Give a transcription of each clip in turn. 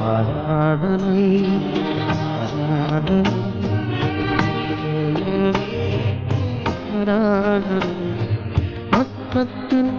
ஆராதனை ஆராதனை ஆராதனை பக்கத்தின்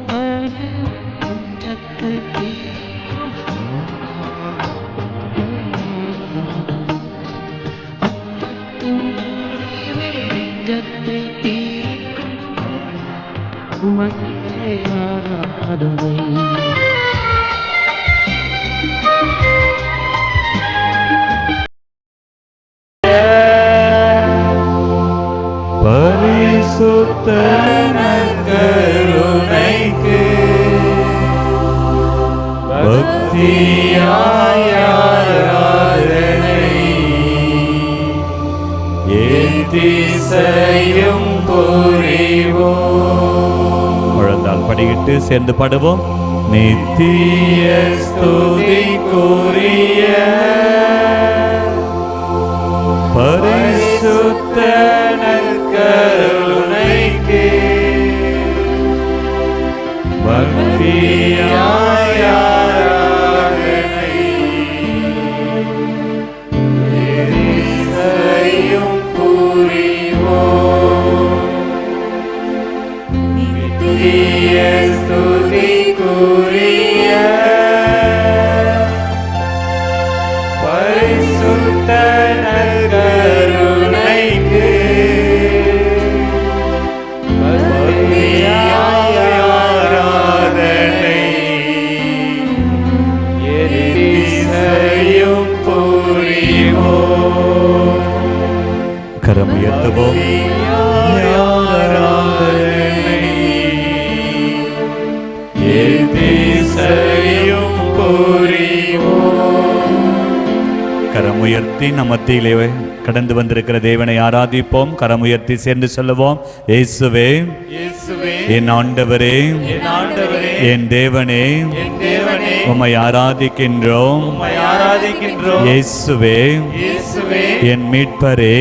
பரிசுத்த கருணைக்கு பக்தியாய் ஆராதனை ஏத்திசையும் புரிவோம். முழந்தால் படியிட்டு சேர்ந்து பாடுவோம். நித்திய ஸ்துதிக்குரிய பரிசுத்த கருணைக்கு பக்தியாய் ஆராதனை ஏத்திசையும் புரிவோம். நித்திய ஸ்துதிக்குரிய பரிசுத்த கருணைக்கு பக்தியாய் ஆராதனை ஏத்திசையும் புரிவோம். கரம் உயர்த்துவோம். ஆராதனை ஏத்திசையும் புரிவோம். கரம் உயர்த்தி நம் மத்தியிலே கடந்து வந்திருக்கிற தேவனை ஆராதிப்போம். கரம் உயர்த்தி சேர்ந்து சொல்லுவோம். இயேசுவே, என் ஆண்டவரே, என் தேவனே, உம்மை ஆராதிக்கின்றோம். இயேசுவே, என் மீட்பரே,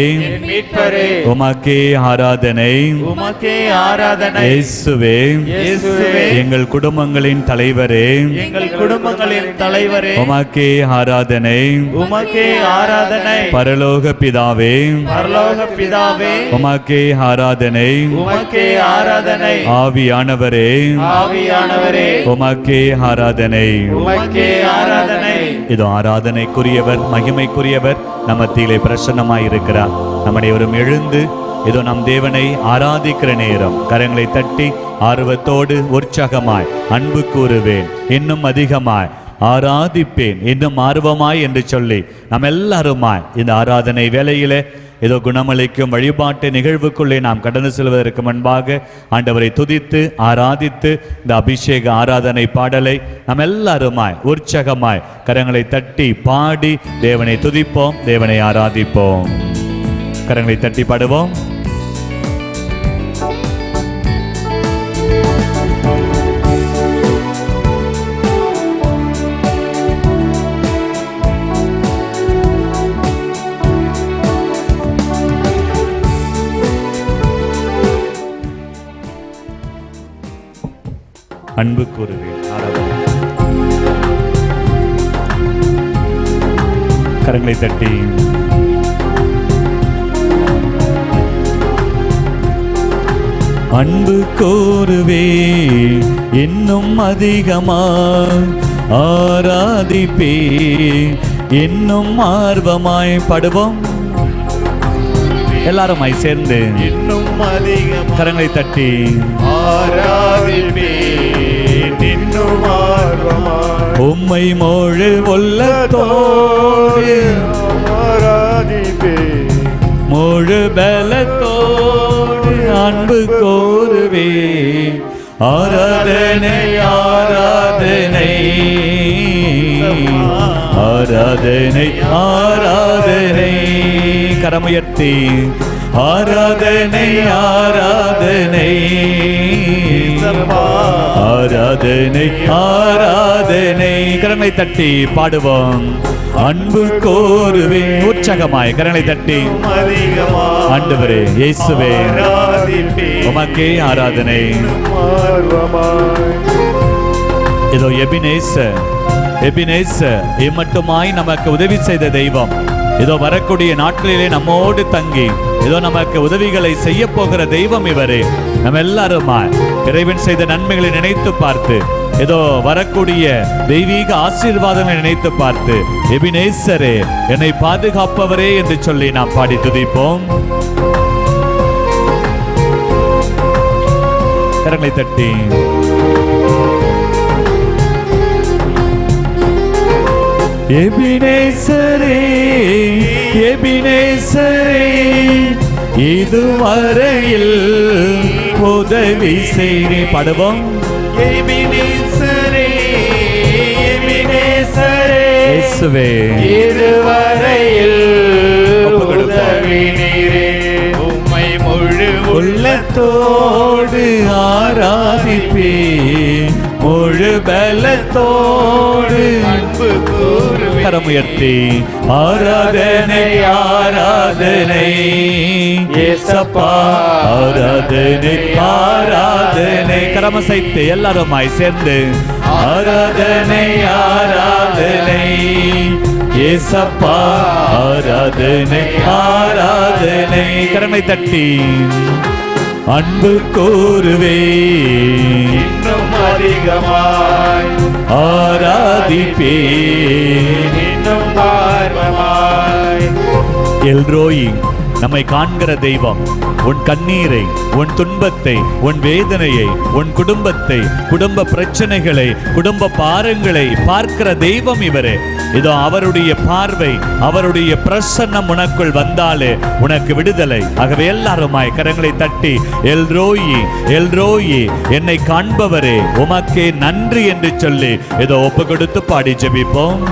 உமக்கே ஆராதனை. இயேசுவே, எங்கள் குடும்பங்களின் தலைவரே, உமக்கே ஆராதனை. பரலோக பிதாவே, உமக்கே ஆராதனை. ஆவியானவரே, உமக்கே ஆராதனை. இதோ ஆராதனைக்குரியவர், மகிமைக்குரியவர் நம் மத்தியிலே பிரசன்னமாயிருக்கிறார். நம்முடையவரும் எழுந்து இதோ நம் தேவனை ஆராதிக்கிற நேரம். கரங்களை தட்டி ஆர்வத்தோடு உற்சாகமாய் அன்பு கூறுவேன், இன்னும் அதிகமாய் ஆராதிப்பேன், இன்னும் ஆர்வமாய் என்று சொல்லி நாம் எல்லாருமாய் இந்த ஆராதனை வேளையிலே ஏதோ குணமளிக்கும் வழிபாட்டு நிகழ்வுக்குள்ளே நாம் கடந்து செல்வதற்கு முன்பாக ஆண்டவரை துதித்து ஆராதித்து இந்த அபிஷேக ஆராதனை பாடலை நாம் எல்லாருமாய் உற்சாகமாய் கரங்களை தட்டி பாடி தேவனை துதிப்போம், தேவனை ஆராதிப்போம். கரங்களை தட்டி பாடுவோம். அன்பு கூறுவேன். கரங்களை தட்டி அன்பு கூறுவே, இன்னும் அதிகமாய் ஆராதிப்பே, இன்னும் ஆர்வமாய் பாடுவோம். எல்லாருமாய் சேர்ந்து இன்னும் அதிகம் கரங்களை தட்டி ஆராதிப்பே, இன்னும் ஆர்வமாய் உம்மை முழு உள்ளத்தோடு ஆராதிப்பே, முழு பலத்தோடு அன்பு கோருவே. ஆராதனை ஆராதனை ஆராதனை ஆராதனை. கரமுயர்த்தி ஆராதனை ஆராதனை ஆராதனை ஆராதனை. கரங்களை தட்டி பாடுவோம். அன்பு கோருவே உற்சாகமாய் கரங்களை தட்டி ஆண்டவரே இயேசுவே உமக்கே ஆராதனை. இதோ எபினேசர் எபினேசர் இம்மட்டுமாய் நமக்கு உதவி செய்த தெய்வம். இதோ வரக்கூடிய நாட்களிலே நம்மோடு தங்கி இதோ நமக்கு உதவிகளை செய்ய போகிற தெய்வம் இவரே. நம்ம எல்லாருமாய் இறைவன் செய்த நன்மைகளை நினைத்து பார்த்து ஏதோ வரக்கூடிய தெய்வீக ஆசீர்வாதங்களை நினைத்து பார்த்து எபினேசரே என்னை பாதுகாப்பவரே என்று சொல்லி நாம் பாடி துதிப்போம். கரங்களை தட்டி எபினேசரே எபினேசரே இதுவரையில் உதவி செய்தி பாடுவோம். எபினேசரே எபினேசரே இயேசுவே இதுவரையில் உதவி நீரே. உம்மை முழு உள்ளத்தோடு ஆராதிப்பே, முழு பலத்தோடு அன்பு கூறுவே. கரமுயர்த்தி ஆராதனை ஆராதனை இயேசப்பா ஆராதனை ஆராதனை. கரமசைத்து எல்லாருமாய் சேர்ந்து ஆராதனை ஆராதனை இயேசப்பா ஆராதனை ஆராதனை. கரங்களை தட்டி அன்பு கூறுவே, இன்னும் அதிகமாய் ஆராதிப்பே, இன்னும் ஆர்வமாய். எல்ரோயி நம்மை காண்கிற தெய்வம். உன் கண்ணீரை, உன் துன்பத்தை, உன் வேதனையை, உன் குடும்பத்தை, குடும்ப பிரச்சனைகளை, குடும்ப பாரங்களை பார்க்கிற தெய்வம் இவரே. இதோ அவருடைய பார்வை, அவருடைய பிரசன்னம் உனக்குள் வந்தாலே உனக்கு விடுதலை. ஆகவே எல்லாருமாய் கரங்களை தட்டி எல்ரோயி எல்ரோயி என்னை காண்பவரே உமக்கே நன்றி என்று சொல்லி இதோ ஒப்பு கொடுத்து பாடி ஜெபிப்போம்.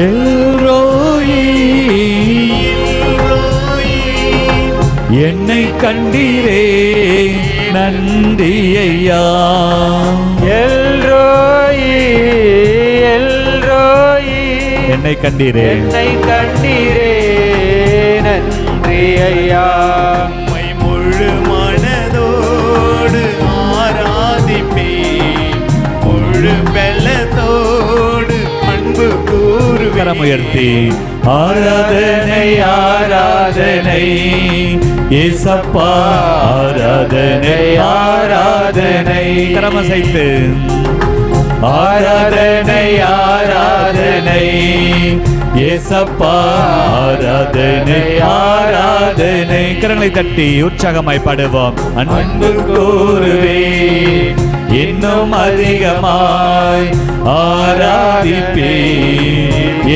எல்ரோயி என்னை கண்டீரே நன்றி ஐயா. எல்ரோயி எல்ரோயி என்னை கண்டீரே என்னை கண்டீரே நன்றி ஐயா. உம்மை முழு மனதோடு ஆராதிப்பே, முழு பலத்தோடு அன்பு கூறுவே. கரமுயர்த்தி ஆராதனை ஆராதனை இயேசப்பா ஆராதனை ஆராதனை. கரமசைத்து ஆராதனை ஆராதனை இயேசப்பா ஆராதனை ஆராதனை. கரங்களை தட்டி உற்சாகமாய் பாடுவோம். அன்பு கூறுவே, இன்னும் அதிகமாய் ஆராதிப்பே,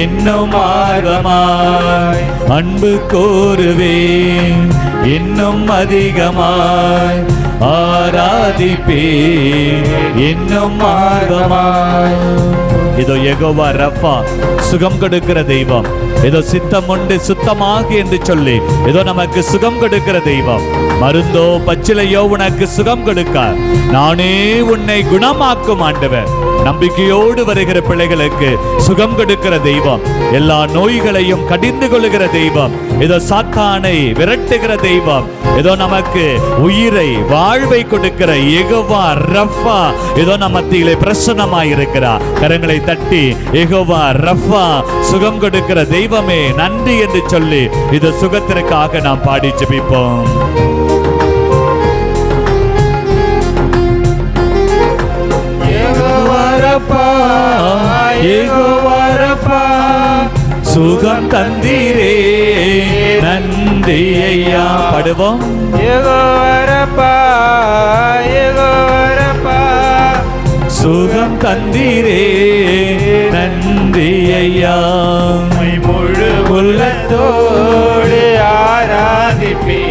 இன்னும் ஆர்வமாய் அன்பு கூறுவே, இன்னும் அதிகமாய் ஆராதிப்பே, இன்னும் ஆர்வமாய். இதோ யெகோவா ரஃபா சுகம் கொடுக்கிற தெய்வம். ஏதோ சித்தம் உண்டு சுத்தமாகி என்று சொல்லி ஏதோ நமக்கு சுகம் கொடுக்கிற தெய்வம். மருந்தோ பச்சிலையோ உனக்கு சுகம் கொடுக்க, நானே உன்னை குணமாக்கும் ஆண்டவர். நம்பிக்கையோடு வருகிற பிள்ளைகளுக்கு சுகம் கொடுக்கிற தெய்வம். எல்லா நோய்களையும் கடிந்து கொள்ளுகிற தெய்வம். ஏதோ சாத்தானை விரட்டுகிற தெய்வம். ஏதோ நமக்கு உயிரை வாழ்வை கொடுக்கிற யெகோவா ரஃபா ஏதோ நம்ம மத்தியிலே பிரசன்னமாய் இருக்கிறார். கரங்களை தட்டி யெகோவா ரஃபா சுகம் கொடுக்கிற தெய்வமே நன்றி என்று சொல்லி இது சுகத்திற்காக நாம் பாடி ஜெபிப்போம். யெகோவா ரஃபா சுகம் தந்தீரே நன்றி ஐயா. பாடுவோம். யெகோவா ரஃபா யெகோவா ரஃபா சுகம் தந்தீரே நன்றி ஐயா. முழு உள்ளத்தோடு ஆராதிப்பே,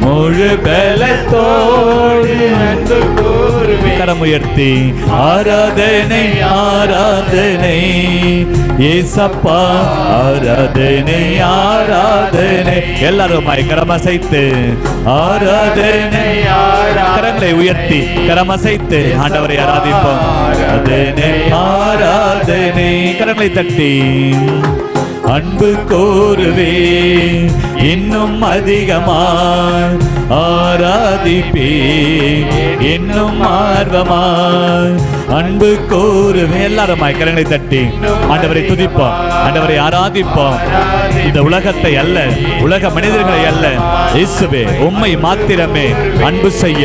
முழு பலத்தோடு அன்பு கூறுவே. கரமுயர்த்தி ஆராதனை ஆராதனை ஏசப்பா ஆராதனை ஆராதனை. எல்லாருமாய் கரமசைத்து ஆராதனை கரங்களை உயர்த்தி கரமசைத்து ஆண்டவரை ஆராதிப்போம். ஆராதனை ஆராதனை. கரங்களை தட்டி அன்பு கூறுவேன், இன்னும் அதிகமாய் ஆராதிப்பேன், இன்னும் ஆர்வமாய் அன்பு கூறுவேன். எல்லாருமாய் கரங்களை தட்டி ஆண்டவரை துதிப்போம், ஆண்டவரை ஆராதிப்போம். இந்த உலகத்தை அல்ல, உலக மனிதர்களை அல்ல, இயேசுவே உம்மை மாத்திரமே அன்பு செய்ய,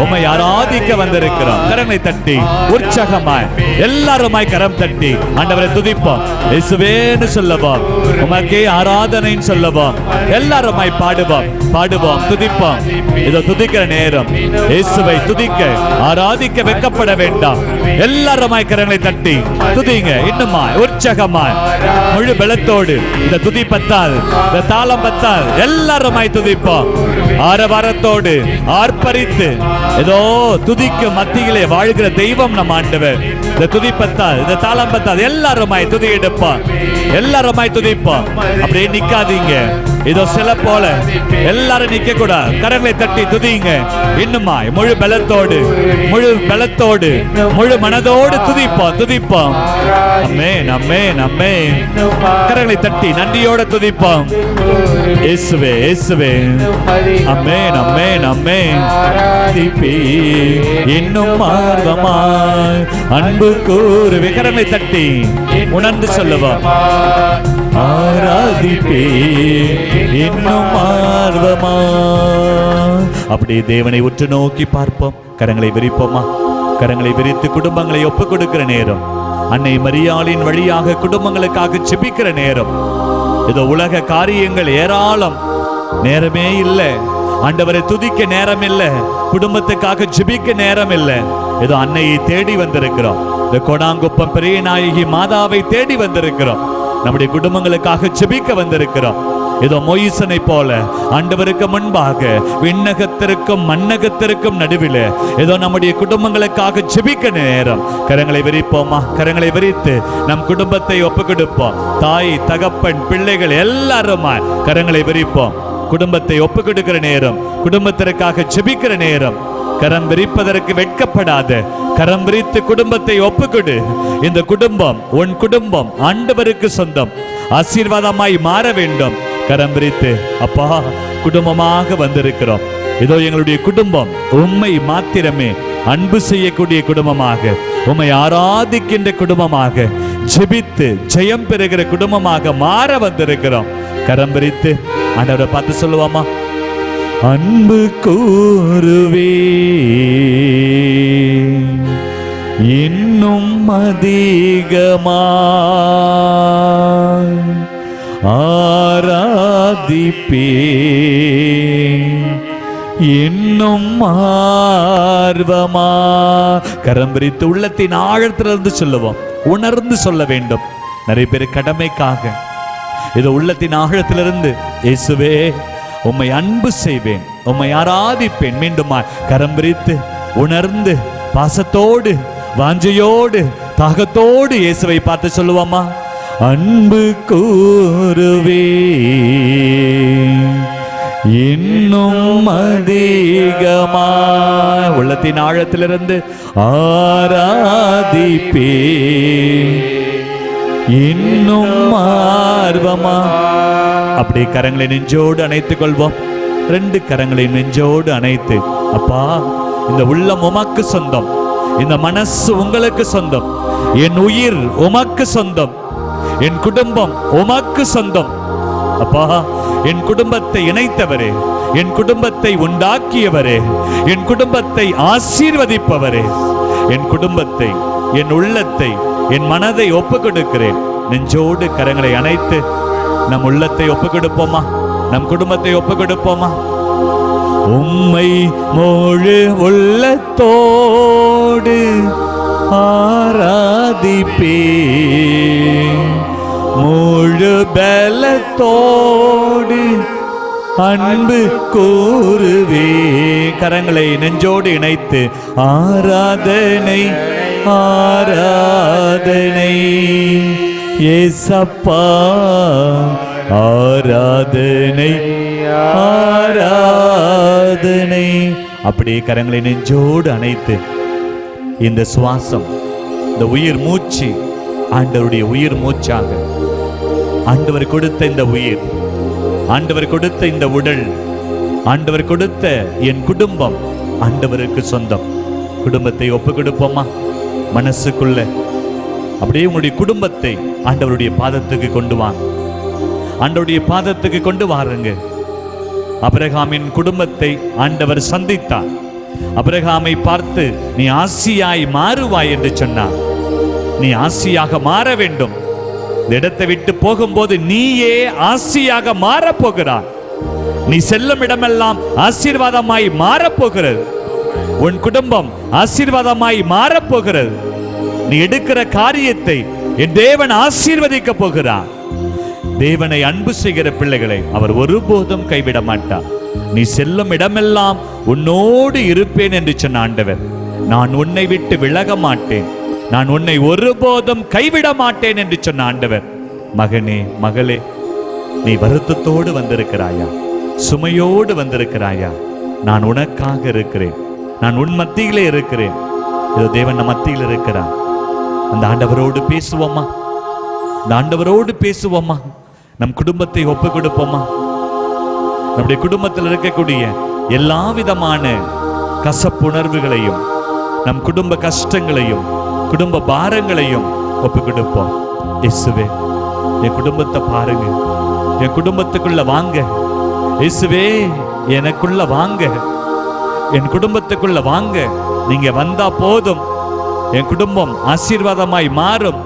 உம்மை ஆராதிக்க வந்திருக்கிறோம். கரங்களை தட்டி உற்சாகமாய் எல்லாருமாய் கரம் தட்டி ஆண்டவரை துதிப்போம். இயேசுவேன்னு சொல்லவோம், உமக்கே ஆராதனைன்னு சொல்லவோம். எல்லாருமாய் பாடுவோம், பாடுவோம், துதிப்போம். இதோ துதிக்கிற நேரம். இயேசுவை துதிக்க, ஆராதிக்க வெட்கப்பட வேண்டாம். எல்லாருமாய் கரங்களை தட்டி துதிங்க, இன்னுமாய் உற்சாகமாய் முழு பலத்தோடு. இந்த துதி பத்தால், இந்த தாளம் பத்தால், எல்லாருமாய் துதிப்போம். ஆரவாரத்தோடு ஆர்ப்பரித்து ஏதோ துதிக்கு மத்தியிலே வாழ்கிற தெய்வம் நம் ஆண்டவர். இந்த துதி பத்தால், இந்த தாளம் பத்தால், எல்லாருமாய் துதி எடுப்போம், எல்லாருமாய் துதிப்போம். அப்படியே நிக்காதீங்க. இதோ சில போல எல்லாரும் நிக்க கூடாது. கரங்களை தட்டி துதிங்க, இன்னுமாய் முழு பலத்தோடு, முழு பலத்தோடு, முழு மனதோடு துதிப்போம், துதிப்போம். ஆமென், ஆமென், ஆமென். கரங்களை தட்டி நன்றியோட துதிப்போம். இயேசுவே, இயேசுவே. ஆமென், ஆமென், ஆமென். துதிப்பே இன்னும் ஆர்வமாய் அன்பு கூறுவே. கரங்களை தட்டி உணர்ந்து சொல்லுவோம். ஆராதிப்பே இன்னும் ஆர்வமா. அப்படியே தேவனை உற்று நோக்கி பார்ப்போம். கரங்களை விரிப்போமா? கரங்களை விரித்து குடும்பங்களை ஒப்புக் கொடுக்கிற நேரம். அன்னை மரியாளின் வழியாக குடும்பங்களுக்காக செபிக்கிற நேரம். இதோ உலக காரியங்கள் ஏராளம், நேரமே இல்லை. ஆண்டவரை துதிக்க நேரம் இல்லை, குடும்பத்துக்காக ஜெபிக்க நேரம் இல்லை. ஏதோ அன்னையை தேடி வந்திருக்கிறோம். இந்த கொடாங்குப்பம் பெரிய நாயகி மாதாவை தேடி வந்திருக்கிறோம். நம்முடைய குடும்பங்களுக்காக ஜெபிக்க வந்திருக்கிறோம். ஏதோ மோயிசனை போல ஆண்டவருக்கு முன்பாக விண்ணகத்திற்கும் மண்ணகத்திற்கும் நடுவில் ஏதோ நம்முடைய குடும்பங்களுக்காக ஜெபிக்க நேரம். கரங்களை விரிப்போமா? கரங்களை விரித்து நம் குடும்பத்தை ஒப்பு கொடுப்போம். தாய், தகப்பன், பிள்ளைகள் எல்லாருமா கரங்களை விரிப்போம். குடும்பத்தை ஒப்பு கொடுக்கிற நேரம், குடும்பத்திற்காக ஜெபிக்கிற நேரம். கரம் விரிப்பதற்கு வெட்கப்படாத, கரம் விரித்து குடும்பத்தை ஒப்புக்கொடு. இந்த குடும்பம், உன் குடும்பம் ஆண்டவருக்கு சொந்தம், ஆசீர்வாதமாய் மாற வேண்டும். கரம் விரித்து, அப்பா குடும்பமாக வந்திருக்கிறோம். இதோ எங்களுடைய குடும்பம் உம்மை மாத்திரமே அன்பு செய்யக்கூடிய குடும்பமாக, உம்மை ஆராதிக்கின்ற குடும்பமாக, ஜெபித்து ஜெயம் பெறுகிற குடும்பமாக மாற வந்திருக்கிறோம். கரம் விரித்து ஆண்டவரை பார்த்து சொல்லுவாமா? அன்பு கூறுவே இன்னும் அதிகமா ஆராதிப்பே இன்னும் ஆர்வமா. கரம் விரித்து உள்ளத்தின் ஆழத்திலிருந்து சொல்லுவோம், உணர்ந்து சொல்ல வேண்டும். நிறைய பேர் கடமைக்காக இது உள்ளத்தின் ஆழத்திலிருந்து, இயேசுவே உம்மை அன்பு செய்வேன், உம்மை ஆராதிப்பேன். மீண்டுமா கரம் விரித்து உணர்ந்து பாசத்தோடு, வாஞ்சையோடு, தாகத்தோடு இயேசுவை பார்த்து சொல்லுவோமா? அன்பு கூறுவே இன்னும் அதிகமா. உள்ளத்தின் ஆழத்திலிருந்து ஆராதிப்பே இன்னும் ஆர்வமா. அப்படி கரங்களை நெஞ்சோடு அணைத்துக் கொள்வோம். 2 கரங்களை நெஞ்சோடு அணைத்து, அப்பா இந்த உள்ளம் உமக்கு சொந்தம், இந்த மனசு உங்களுக்கு சொந்தம், என் உயிர் உமக்கு சொந்தம், என் குடும்பம் உமக்கு சொந்தம். அப்பா என் குடும்பத்தை இணைத்தவரே, என் குடும்பத்தை உண்டாக்கியவரே, என் குடும்பத்தை ஆசீர்வதிப்பவரே, என் குடும்பத்தை, என் உள்ளத்தை, என் மனதை ஒப்புக் கொடுக்கிறேன். நெஞ்சோடு கரங்களை அணைத்து நம் உள்ளத்தை ஒப்புக் கொடுப்போமா? நம் குடும்பத்தை ஒப்புக் கொடுப்போமா? உம்மை முழு உள்ளத்தோடு ஆராதிப்பே முழு பலத்தோடு அன்பு கூறுவே. கரங்களை நெஞ்சோடு இணைத்து ஆராதனை ஆராதனை ஏசப்பா, ஆராதனை ஆராதனை. அப்படியே கரங்களை நெஞ்சோடு அணைத்து இந்த சுவாசம், இந்த உயிர் மூச்சு ஆண்டவருடைய உயிர் மூச்சாக ஆண்டவர் கொடுத்த இந்த உயிர், ஆண்டவர் கொடுத்த இந்த உடல், ஆண்டவர் கொடுத்த என் குடும்பம் ஆண்டவருக்கு சொந்தம். குடும்பத்தை ஒப்பு கொடுப்போமா? மனசுக்குள்ள அப்படியே உங்களுடைய குடும்பத்தை ஆண்டவருடைய பாதத்துக்கு கொண்டு வாங்க. ஆண்டவருடைய பாதத்துக்கு கொண்டு வாருங்க. ஆபிரகாமின் குடும்பத்தை ஆண்டவர் சந்தித்தார். ஆபிரகாமை பார்த்து நீ ஆசியாய் மாறுவாய் என்று சொன்னார். நீ ஆசியாக மாற வேண்டும். இந்த இடத்தை விட்டு போகும்போது நீயே ஆசியாக மாறப் போகிறாய். நீ செல்லும் இடமெல்லாம் ஆசீர்வாதமாய் மாறப்போகிறது. உன் குடும்பம் ஆசீர்வாதமாய் மாறப்போகிறது. நீ எடுக்கிற காரியத்தை என் தேவன் ஆசீர்வதிக்க போகிறார். தேவனை அன்பு செய்கிற பிள்ளைகளை அவர் ஒருபோதும் கைவிட மாட்டார். நீ செல்லும் இடமெல்லாம் உன்னோடு இருப்பேன் என்று சொன்ன ஆண்டவர், நான் உன்னை விட்டு விலக மாட்டேன், நான் உன்னை ஒருபோதும் கைவிட மாட்டேன் என்று சொன்ன ஆண்டவர். மகனே, மகளே, நீ வருத்தத்தோடு வந்திருக்கிறாயா? சுமையோடு வந்திருக்கிறாயா? நான் உனக்காக இருக்கிறேன். நான் உன் மத்தியிலே இருக்கிறேன். இதோ தேவன் நம் மத்தியில் இருக்கிறார். அந்த ஆண்டவரோடு பேசுவோமா? அந்த ஆண்டவரோடு பேசுவோமா? நம் குடும்பத்தை ஒப்பு கொடுப்போமா? நம்முடைய குடும்பத்தில் இருக்கக்கூடிய எல்லா விதமான கசப்புணர்வுகளையும், நம் குடும்ப கஷ்டங்களையும், குடும்ப பாரங்களையும் ஒப்பு கொடுப்போம். இயேசுவே, என் குடும்பத்தை பாருங்க, என் குடும்பத்துக்குள்ள வாங்க. இயேசுவே, எனக்குள்ள வாங்க, என் குடும்பத்துக்குள்ள வாங்க. நீங்க வந்தா போதும், என் குடும்பம் ஆசீர்வாதமாய் மாறும்.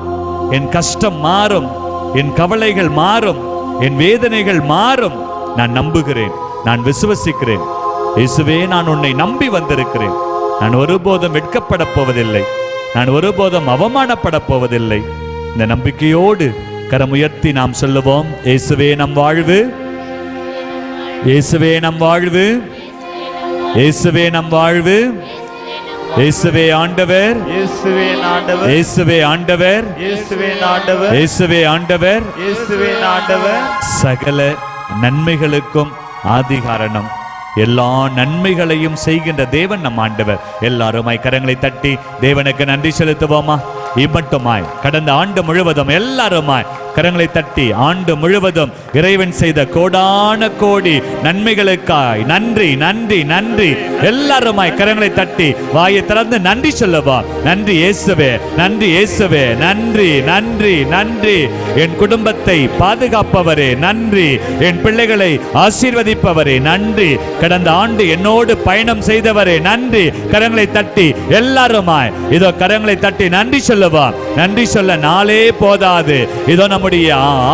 என் கஷ்டம் மாறும், என் கவலைகள் மாறும், என் வேதனைகள் மாறும். நான் நம்புகிறேன், நான் விசுவசிக்கிறேன். இயேசுவே, நான் உன்னை நம்பி வந்திருக்கிறேன். நான் ஒருபோதும் வெட்கப்பட போவதில்லை, நான் ஒருபோதும் அவமானப்பட போவதில்லை. இந்த நம்பிக்கையோடு கரமுயர்த்தி நாம் சொல்லுவோம். இயேசுவே நம் வாழ்வு, இயேசுவே நம் வாழ்வு, இயேசுவே நம் வாழ்வு, இயேசுவே ஆண்டவர், இயேசுவே ஆண்டவர், இயேசுவே ஆண்டவர், இயேசுவே ஆண்டவர், இயேசுவே ஆண்டவர், இயேசுவே ஆண்டவர். சகல நன்மைகளுக்கும் ஆதி காரணம், எல்லா நன்மைகளையும் செய்கின்ற தேவன் நம் ஆண்டவர். எல்லாருமாய் கரங்களை தட்டி தேவனுக்கு நன்றி செலுத்துவோமா? இம்மட்டுமாய் கடந்த ஆண்டு முழுவதும் எல்லாருமாய் கரங்களை தட்டி ஆண்டு முழுவதும் இறைவன் செய்த கோடான கோடி நன்மைகளுக்காய் நன்றி, நன்றி, நன்றி. எல்லாருமாய் கரங்களை தட்டி வாயை திறந்து நன்றி சொல்லுவா. நன்றி இயேசுவே, நன்றி இயேசுவே, நன்றி, நன்றி, நன்றி. என் குடும்பத்தை பாதுகாப்பவரே நன்றி, என் பிள்ளைகளை ஆசீர்வதிப்பவரே நன்றி, கடந்த ஆண்டு என்னோடு பயணம் செய்தவரே நன்றி. கரங்களை தட்டி எல்லாருமாய் இதோ கரங்களை தட்டி நன்றி சொல்லுவா. நன்றி சொல்ல நாளே போதாது, இதோ நம்முடைய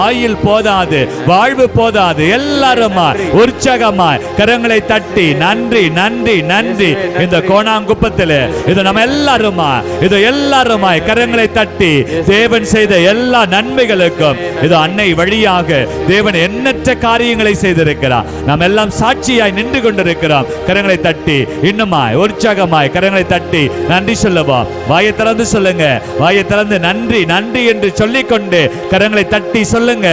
ஆயுள் போதாது, வாழ்வு போதாது. எல்லாருமாய் உற்சாகமாய் கரங்களை தட்டி நன்றி, நன்றி, நன்றி. இந்த கோணாங்குப்பத்தில் இது நம்ம எல்லாருமாய் இது எல்லாருமாய் கரங்களை தட்டி தேவன் செய்த எல்லா நன்மைகளுக்கும் இது அன்னை வழியாக தேவன் எண்ணற்ற காரியங்களை செய்திருக்கிறார். நாம் எல்லாம் சாட்சியாய் நின்று கொண்டிருக்கிறோம். கரங்களை தட்டி இன்னுமாய் உற்சாகமாய் கரங்களை தட்டி நன்றி சொல்லுவோம். வாயை திறந்து சொல்லுங்க, வாயை திறந்து நன்றி, நன்றி என்று சொல்லிக்கொண்டு கரங்களை தட்டி சொல்லுங்க.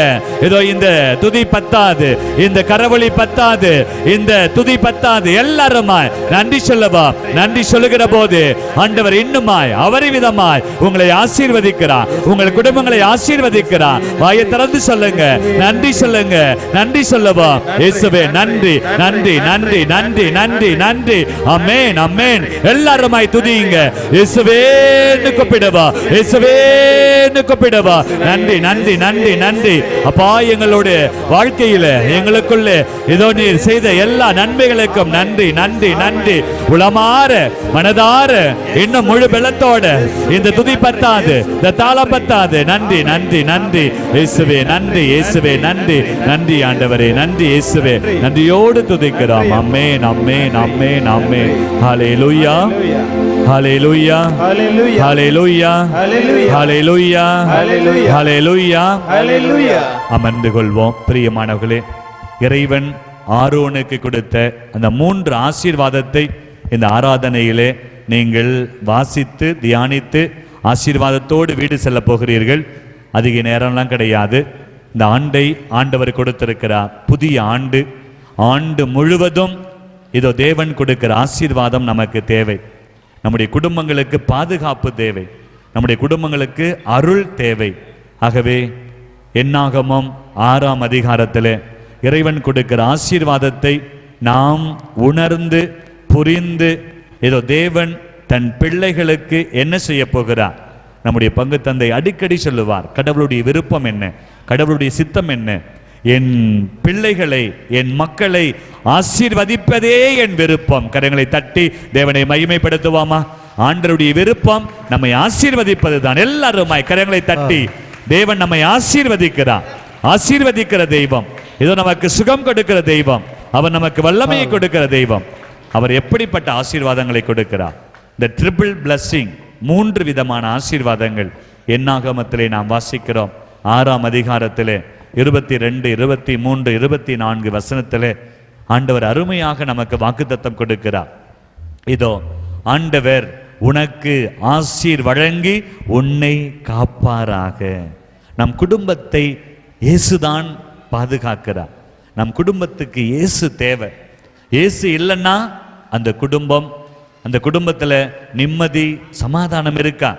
இதோ இந்த துதி பத்தாது, இந்த கரவொலி பத்தாது, இந்த துதி பத்தாது. எல்லாருமாய் நன்றி சொல்லவா. நன்றி சொல்லுகிற போது ஆண்டவர் இன்னுமாய் அவரிவிதமாய் உங்களை ஆசீர்வதிக்கிறார், உங்கள் குடும்பங்களை ஆசீர்வதிக்கிறார். வாயை திறந்து சொல்லுங்க, நன்றி சொல்லுங்க, நன்றி சொல்லவா. இயேசுவே நன்றி, நன்றி, நன்றி, நன்றி, நன்றி, நன்றி. ஆமென், ஆமென். எல்லாருமாய் துதியுங்க. இயேசுவேன்னு கூப்பிடுவா, இயேசுவேன்னு கூப்பிடுவா. நன்றி, நன்றி, நன்றி, நன்றி. அப்பா, எங்களுடைய வாழ்க்கையில எங்களுக்குள்ள இதோ நீர் செய்த எல்லா நன்மைகளுக்கும் நன்றி, நன்றி, நன்றி. உளமாற மனதார இன்னும் முழு பலத்தோட இந்த துதி பத்தாது, இந்த தாளம் பத்தாது. நன்றி, நன்றி, நன்றி இயேசுவே, நன்றி இயேசுவே, நன்றி, நன்றி ஆண்டவரே, நன்றி இயேசுவே. நன்றியோடு துதிக்கிறோம். ஆமென், ஆமென், ஆமென், ஆமென். ஹல்லேலூயா, ஹல்லேலூயா, ஹல்லேலூயா, ஹல்லேலூயா, ஹல்லேலூயா, ஹல்லேலூயா, ஹல்லேலூயா, ஹல்லேலூயா. அமர்ந்து கொள்வோம். பிரியமானவர்களே, இறைவன் ஆரோனுக்கு கொடுத்த அந்த 3 ஆசீர்வாதத்தை இந்த ஆராதனையிலே நீங்கள் வாசித்து தியானித்து ஆசீர்வாதத்தோடு வீடு செல்ல போகிறீர்கள். அதிக நேரம்லாம் கிடையாது. இந்த ஆண்டை ஆண்டவர் கொடுத்திருக்கிறார். புதிய ஆண்டு, ஆண்டு முழுவதும் இதோ தேவன் கொடுக்கிற ஆசீர்வாதம் நமக்கு தேவை. நம்முடைய குடும்பங்களுக்கு பாதுகாப்பு தேவை, நம்முடைய குடும்பங்களுக்கு அருள் தேவை. ஆகவே என்னாகமம் 6ஆம் அதிகாரத்தில் இறைவன் கொடுக்கிற ஆசீர்வாதத்தை நாம் உணர்ந்து புரிந்து ஏதோ தேவன் தன் பிள்ளைகளுக்கு என்ன செய்ய போகிறார். நம்முடைய பங்கு தந்தை அடிக்கடி சொல்லுவார், கடவுளுடைய விருப்பம் என்ன, கடவுளுடைய சித்தம் என்ன, என் பிள்ளைகளை என் மக்களை ஆசீர்வதிப்பதே என் விருப்பம். கரங்களை தட்டி தேவனை மகிமைப்படுத்துவாமா? ஆண்டவருடைய விருப்பம் நம்மை ஆசீர்வதிப்பது தான். எல்லாருமாய் கரங்களை தட்டி தேவன் நம்மை ஆசீர்வதிக்கிறார். ஆசீர்வதிக்கிற தெய்வம், ஏதோ நமக்கு சுகம் கொடுக்கிற தெய்வம், அவர் நமக்கு வல்லமையை கொடுக்கிற தெய்வம். அவர் எப்படிப்பட்ட ஆசீர்வாதங்களை கொடுக்கிறார்? இந்த ட்ரிபிள் பிளஸ்ஸிங், 3 விதமான ஆசீர்வாதங்கள் என்னாகமத்திலே நாம் வாசிக்கிறோம். 6ஆம் அதிகாரத்திலே 22, 23, 24 வசனத்திலே ஆண்டவர் அருமையாக நமக்கு வாக்குத்தத்தம் கொடுக்கிறார். இதோ ஆண்டவர் உனக்கு ஆசீர் வழங்கி உன்னை காப்பாராக. நம் குடும்பத்தை இயேசுதான் பாதுகாக்கிறார். நம் குடும்பத்துக்கு இயேசு தேவை. இயேசு இல்லைன்னா அந்த குடும்பத்தில் நிம்மதி சமாதானம் இருக்கா?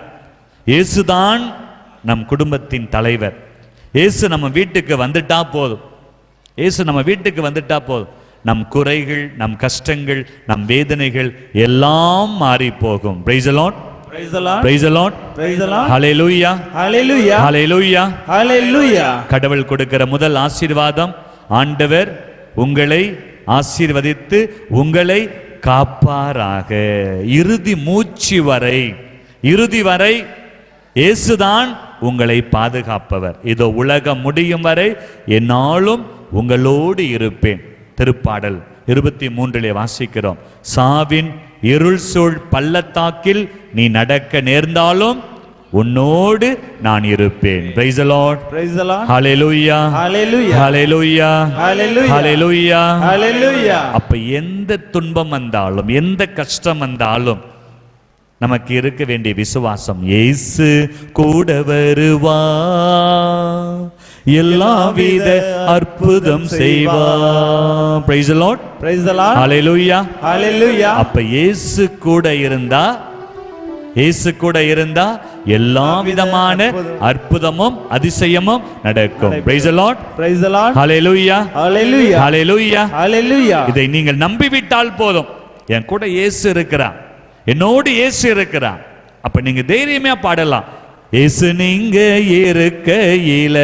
இயேசுதான் நம் குடும்பத்தின் தலைவர். இயேசு நம்ம வீட்டுக்கு வந்துட்டா போதும். இயேசு நம்ம வீட்டுக்கு வந்துட்டா போதும். நம் குறைகள், நம் கஷ்டங்கள், நம் வேதனைகள் எல்லாம் மாறி போகும். Praise the Lord. Praise the Lord. Praise the Lord. Praise the Lord. Hallelujah. Hallelujah. Hallelujah. Hallelujah. கடவுள் கொடுக்கிற முதல் ஆசீர்வாதம், ஆண்டவர் உங்களை ஆசீர்வதித்து உங்களை காப்பாராக. இறுதி மூச்சு வரை, இறுதி வரை இயேசுதான் உங்களை பாதுகாப்பவர். இதோ உலகம் முடியும் வரை என்னாலும் உங்களோடு இருப்பேன். திருப்பாடல் 23 வாசிக்கிறோம், சாவின் இருள் சூழ் பள்ளத்தாக்கில் நீ நடக்க நேர்ந்தாலும் உன்னோடு நான் இருப்பேன். Praise the Lord. Praise the Lord. Hallelujah. Hallelujah. Hallelujah. Hallelujah. Hallelujah. Hallelujah. அப்ப எந்த துன்பம் வந்தாலும் எந்த கஷ்டம் வந்தாலும் நமக்கு இருக்க வேண்டிய விசுவாசம், இயேசு கூட வருவா, எல்லாவித அற்புதம் செய்வா. Praise the Lord. Praise the Lord. Hallelujah. Hallelujah. அப்ப இயேசு கூட இருந்தா எல்லா விதமான அற்புதமும் அதிசயமும் நடக்கும். Praise the Lord. Praise the Lord. Hallelujah. Hallelujah. Hallelujah. Hallelujah. இதை நீங்கள் நம்பிவிட்டால் போதும். என் கூட இயேசு இருக்கிறார், என்னோடு இயேசு இருக்கிறார். அப்ப நீங்க தைரியமா பாடலாம், இயேசு நீங்க இருக்கையில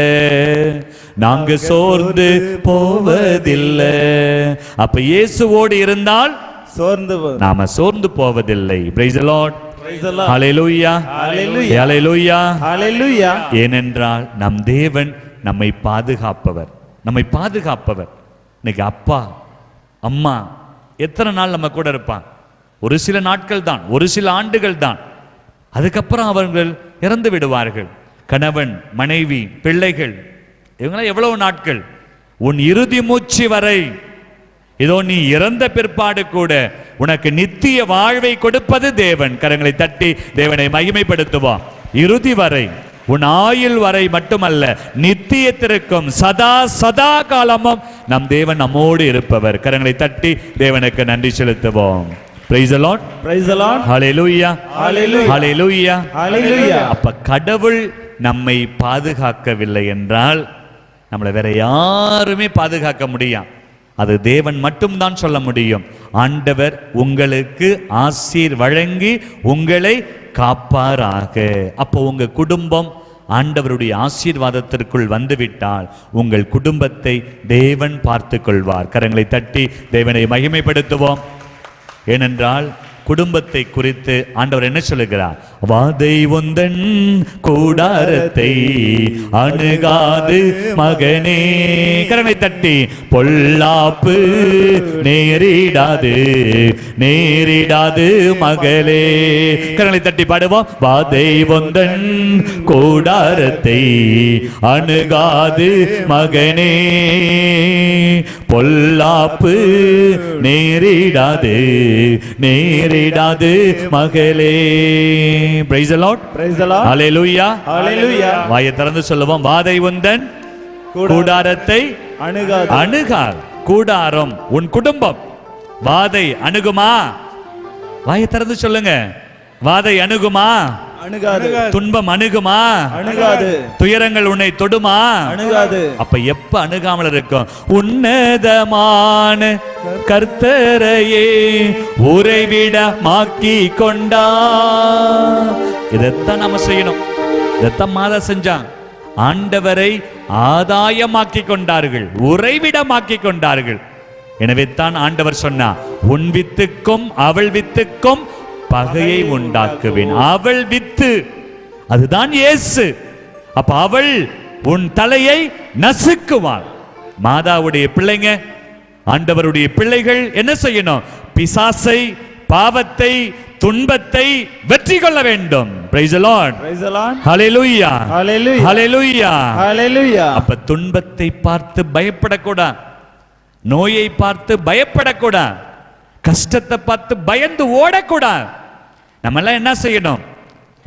நாங்க சோர்ந்து போவதில்லை. அப்ப இயேசுவோடு இருந்தால் நாம சோர்ந்து போவதில்லை. Praise the Lord. Praise the Lord. Hallelujah. Hallelujah. Hallelujah. Hallelujah. ஏனென்றால் நம் தேவன் நம்மை பாதுகாப்பவர், நம்மை பாதுகாப்பவர். இன்னைக்கு அப்பா அம்மா எத்தனை நாள் நம்ம கூட இருப்பான்? ஒரு சில நாட்கள் தான், ஒரு சில ஆண்டுகள் தான். அதுக்கப்புறம் அவர்கள் இறந்து விடுவார்கள். கணவன், மனைவி, பிள்ளைகள், இவங்களாம் எவ்வளவு நாட்கள்? உன் இறுதி மூச்சு வரை. இதோ நீ இறந்த பிற்பாடு கூட உனக்கு நித்திய வாழ்வை கொடுப்பது தேவன். கரங்களை தட்டி தேவனை மகிமைப்படுத்துவோம். இறுதி வரை, உன் ஆயுள் வரை மட்டுமல்ல, நித்தியத்திற்கும் சதா காலமும் நம் தேவன் நம்மோடு இருப்பவர். கரங்களை தட்டி தேவனுக்கு நன்றி செலுத்துவோம். Praise the Lord. Praise the Lord. Hallelujah. Hallelujah. Hallelujah. Hallelujah. அப்ப கடவுள் நம்மை பாதுகாக்கவில்லை என்றால் நம்மளை வேற யாருமே பாதுகாக்க முடியும்? அது தேவன் மட்டும்தான் சொல்ல முடியும். ஆண்டவர் உங்களுக்கு ஆசீர் வழங்கி உங்களை காப்பாராக. அப்போ உங்க குடும்பம் ஆண்டவருடைய ஆசீர்வாதத்திற்குள் வந்துவிட்டால் உங்கள் குடும்பத்தை தேவன் பார்த்து கொள்வார். கரங்களை தட்டி தேவனை மகிமைப்படுத்துவோம். ஏனென்றால் குடும்பத்தை குறித்து ஆண்டவர் என்ன சொல்லுகிறார்? வாதை உந்தன் கூடாரத்தை அணுகாது மகனே. கரங்களை தட்டி பொல்லாப்பு நேரிடாது மகளே. கரங்களை தட்டி பாடுவோம். வாதை உந்தன் கூடாரத்தை அணுகாது மகனே, பொல்லாப்பு நேரிடாது மகளே. Praise the Lord. Praise the Lord. Hallelujah. Hallelujah. வாயை திறந்து சொல்லுவோம். வாதை உந்தன் கூடாரத்தை அணுகாது. கூடாரம் உன் குடும்பம். வாதை அணுகுமா? வாயை திறந்து சொல்லுங்க. வாதை அணுகுமா? அணுகாது. துன்பம் அணுகுமா? அணுகாது. துயரங்கள் உன்னை தொடுமா? அணுகாது. அப்ப எப்ப அணுகாமல் இருக்கும்? உன்னதமான கர்த்தரையே உறைவிடமாக்கி கொண்டா. இதைத்தான் நாம செய்யணும். இதைத்தான் மாதா செஞ்சான். ஆண்டவரை ஆதாயமாக்கி கொண்டார்கள், உறைவிடமாக்கி கொண்டார்கள். எனவே தான் ஆண்டவர் சொன்னார், உன் வித்துக்கும் அவள் வித்துக்கும் பகையை உண்டாக்குவேன். அவள் வித்து, அதுதான் இயேசு. அப்ப அவள் உன் தலையை நசுக்குவாள். மாதாவுடைய பிள்ளைங்க, ஆண்டவருடைய பிள்ளைகள் என்ன செய்யணும்? பிசாசை, பாவத்தை, துன்பத்தை வெற்றி கொள்ள வேண்டும். Praise the Lord. Praise the Lord. Hallelujah. Hallelujah. Hallelujah. Hallelujah. அப்ப துன்பத்தை பார்த்து பயப்படக்கூடாது, நோயை பார்த்து பயப்படக்கூடாது, கஷ்டத்தை பார்த்து பயந்து ஓடக்கூடாது. நம்ம எல்லாம் என்ன செய்யணும்?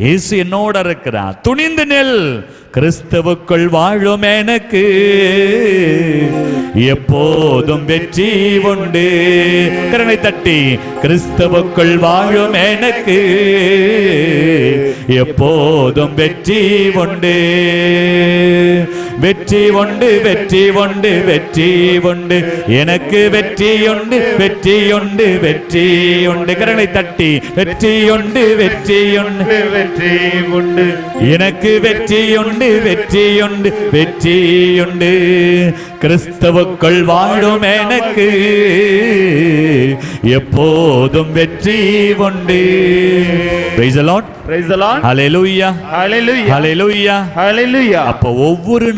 இயேசு என்னோட இருக்கிறார், துணிந்து நெல். கிறிஸ்துவுக்குள் வாழும் எனக்கு எப்போதும் வெற்றி உண்டு. கரங்களை தட்டி, கிறிஸ்துவுக்குள் வாழும் எனக்கு எப்போதும் வெற்றி உண்டு. வெற்றி உண்டு, வெற்றி உண்டு, வெற்றி உண்டு, எனக்கு வெற்றி உண்டு, வெற்றி உண்டு, வெற்றி உண்டு. கரங்களை தட்டி, வெற்றி உண்டு, வெற்றி உண்டு, வெற்றி உண்டு, எனக்கு வெற்றி உண்டு, வெற்றி உண்டு, வெற்றி உண்டு. கிறிஸ்துவுக்குள் வாழும் எனக்கு எப்போதும் வெற்றி உண்டு. Praise the Lord. Praise the Lord. Hallelujah. Hallelujah. Hallelujah. Hallelujah. அப்போ ஒவ்வொரு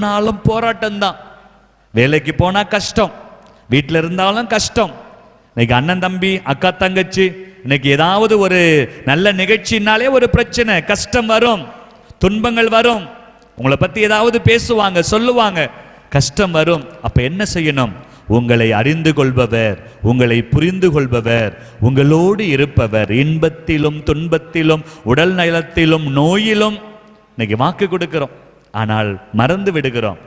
நாளும் போராட்டம் தான். வேலைக்கு போனா கஷ்டம், வீட்டில் இருந்தாலும் கஷ்டம். இன்னைக்கு அண்ணன் தம்பி, அக்கா தங்கச்சி, இன்னைக்கு ஏதாவது ஒரு நல்ல நிகழ்ச்சினாலே ஒரு பிரச்சனை, கஷ்டம் வரும், துன்பங்கள் வரும். உங்களை பத்தி ஏதாவது பேசுவாங்க, சொல்லுவாங்க, கஷ்டம் வரும். அப்ப என்ன செய்யணும்? உங்களை அறிந்து கொள்பவர், உங்களை புரிந்து கொள்பவர், உங்களோடு இருப்பவர், இன்பத்திலும் துன்பத்திலும் உடல் நலத்திலும் நோயிலும். இன்னைக்கு வாக்கு கொடுக்கிறோம், ஆனால் மறந்து விடுகிறோம்.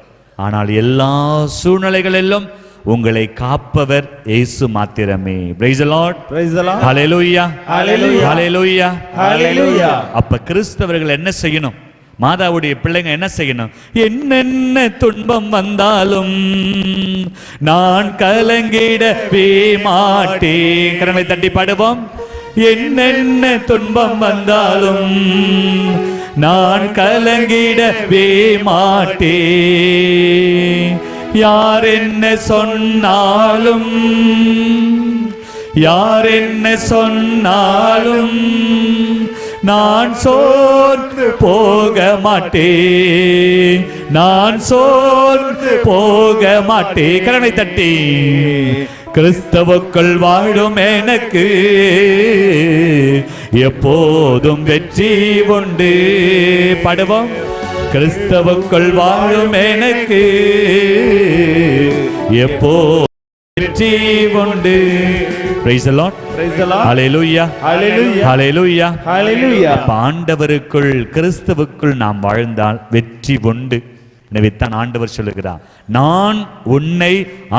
ஆனால் எல்லா சூழ்நிலைகளிலும் உங்களை காப்பவர் இயேசு மாத்திரமே. Praise the Lord. Praise the Lord. Hallelujah. Hallelujah. Hallelujah. Hallelujah. அப்ப கிறிஸ்தவர்கள் என்ன செய்யணும்? மாதாவுடைய பிள்ளைங்க என்ன செய்யணும்? என்னென்ன துன்பம் வந்தாலும் நான் கலங்கிடவே மாட்டேன். கரங்களை தட்டி பாடுவோம். என்னென்ன துன்பம் வந்தாலும் நான் கலங்கிடவே மாட்டேன். யார் என்ன சொன்னாலும், யார் என்ன சொன்னாலும் நான் சோர்ந்து போக மாட்டேன், நான் சோர்ந்து போக மாட்டேன். கரங்களை தட்டி, கிறிஸ்துவுக்குள் வாழும் எனக்கு எப்போதும் வெற்றி உண்டு. பாடுவோம். கிறிஸ்துவுக்குள் வாழும் எனக்கு எப்போதும் வெற்றி உண்டு. Praise the Lord. Praise the Lord. Hallelujah. Hallelujah. Hallelujah. Hallelujah. ஆண்டவருக்குள், கிறிஸ்துவுக்குள் நாம் வாழ்ந்தால் வெற்றி உண்டு. எனவே தான் ஆண்டவர் சொல்லுகிறார், நான் உன்னை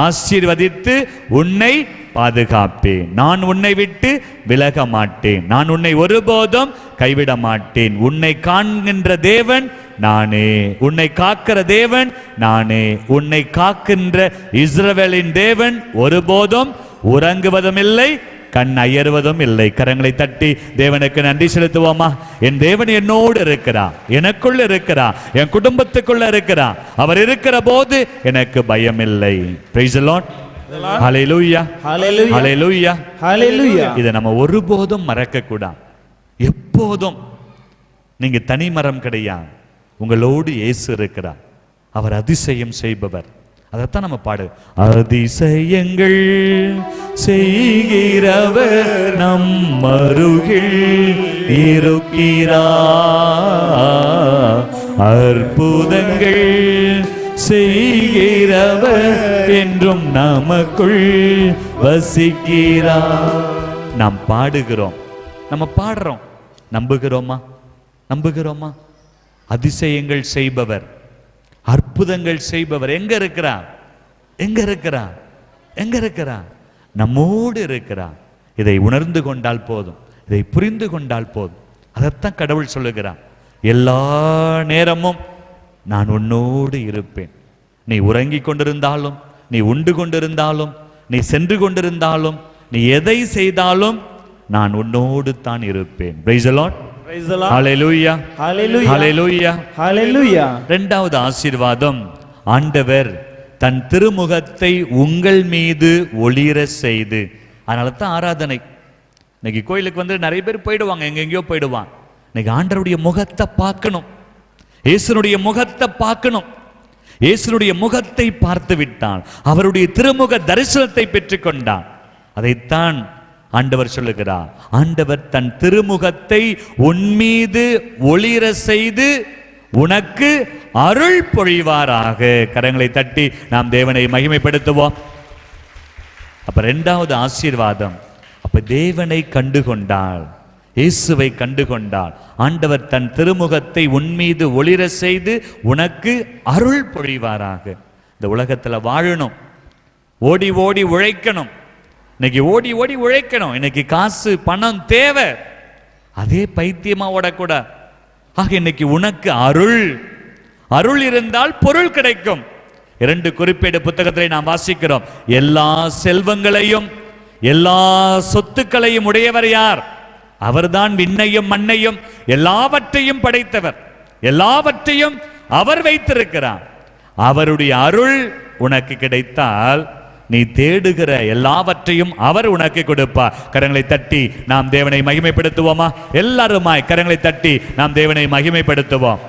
ஆசீர்வதித்து உன்னை பாதுகாப்பேன், நான் உன்னை விட்டு விலக மாட்டேன், நான் உன்னை ஒருபோதும் கைவிட மாட்டேன். உன்னை காண்கின்ற தேவன் நானே, உன்னை காக்கிற தேவன் நானே, உன்னை காக்கின்ற இஸ்ரவேலின் தேவன் ஒருபோதும் உறங்குவதும் இல்லை, கண் அயர்வதும் இல்லை. கரங்களை தட்டி தேவனுக்கு நன்றி செலுத்துவோமா? என் தேவன் என்னோடு இருக்கிறார், எனக்குள்ள இருக்கிறார், என் குடும்பத்துக்குள்ள இருக்கிறார். அவர் இருக்கிற போது எனக்கு பயம் இல்லை. Praise the Lord. Hallelujah. Hallelujah. Hallelujah. Hallelujah. இதை நம்ம ஒருபோதும் மறக்க கூடாது. எப்போதும் நீங்க தனி மரம் கிடையாது, உங்களோடு இயேசு இருக்கிறார். அவர் அதிசயம் செய்பவர். அதைத்தான் நம்ம பாடு. அதிசயங்கள் செய்கிறவர் நம் அருகில் இருக்கிறார், அற்புதங்கள் செய்கிறவர் என்றும் நமக்குள் வசிக்கிறார். நாம் பாடுகிறோம், நம்ம பாடுறோம், நம்புகிறோமா? நம்புகிறோமா? அதிசயங்கள் செய்பவர், அற்புதங்கள் செய்பவர் எங்க இருக்கிறார்? எங்க இருக்கிறார்? எங்க இருக்கிறார்? நம்மோடு இருக்கிறார். இதை உணர்ந்து கொண்டால் போதும். இதை புரிந்து கொண்டால் போதும். அதைத்தான் கடவுள் சொல்லுகிறான், எல்லா நேரமும் நான் உன்னோடு இருப்பேன். நீ உறங்கிக் கொண்டிருந்தாலும், நீ உண்டு கொண்டிருந்தாலும், நீ சென்று கொண்டிருந்தாலும், நீ எதை செய்தாலும் நான் உன்னோடு தான் இருப்பேன். Praise the Lord. Praise the Lord. Hallelujah. Hallelujah. Hallelujah. Hallelujah. இரண்டாவது ஆசீர்வாதம், ஆண்டவர் தன் திருமுகத்தை உங்கள் மீது ஒளிர செய்து. அதனால தான் ஆராதனை. இன்னைக்கு கோயிலுக்கு வந்து நிறைய பேர் போயிடுவாங்க, எங்கெங்கயோ போயிடுவாங்க. இன்னைக்கு ஆண்டவருடைய முகத்தை பார்க்கணும், இயேசுனுடைய முகத்தை பார்க்கணும். இயேசுனுடைய முகத்தை பார்த்து விட்டான், அவருடைய திருமுக தரிசனத்தை பெற்றுக்கொண்டான். அதைத்தான் ஆண்டவர் சொல்லுகிறார், ஆண்டவர் தன் திருமுகத்தை உன்மீது ஒளிர செய்து உனக்கு அருள் பொழிவாராக. கரங்களை தட்டி நாம் தேவனை மகிமைப்படுத்துவோம். அப்ப இரண்டாவது ஆசீர்வாதம், அப்ப தேவனை கண்டுகொண்டாள், இயேசுவை கண்டுகொண்டாள். ஆண்டவர் தன் திருமுகத்தை உன்மீது ஒளிர செய்து உனக்கு அருள் பொழிவாராக. இந்த உலகத்துல வாழணும், ஓடி ஓடி உழைக்கணும். இன்னைக்கு ஓடி ஓடி உழைக்கணும், இன்னைக்கு காசு பணம் தேவை, அதே பைத்தியமா ஓடக்கூடாது. ஆக இன்னைக்கு உனக்கு அருள், அருள் இருந்தால் பொருள் கிடைக்கும். 2 குறிப்பேடு புத்தகத்திலே நாம் வாசிக்கிறோம், எல்லா செல்வங்களையும் எல்லா சொத்துக்களையும் உடையவர் யார்? அவர்தான் விண்ணையும் மண்ணையும் எல்லாவற்றையும் படைத்தவர். எல்லாவற்றையும் அவர் வைத்திருக்கிறார். அவருடைய அருள் உனக்கு கிடைத்தால் நீ தேடுகிற எல்லாவற்றையும் அவர் உனக்கு கொடுப்பார். கரங்களை தட்டி நாம் தேவனை மகிமைப்படுத்துவோமா? எல்லாருமாய் கரங்களை தட்டி நாம் தேவனை மகிமைப்படுத்துவோம்.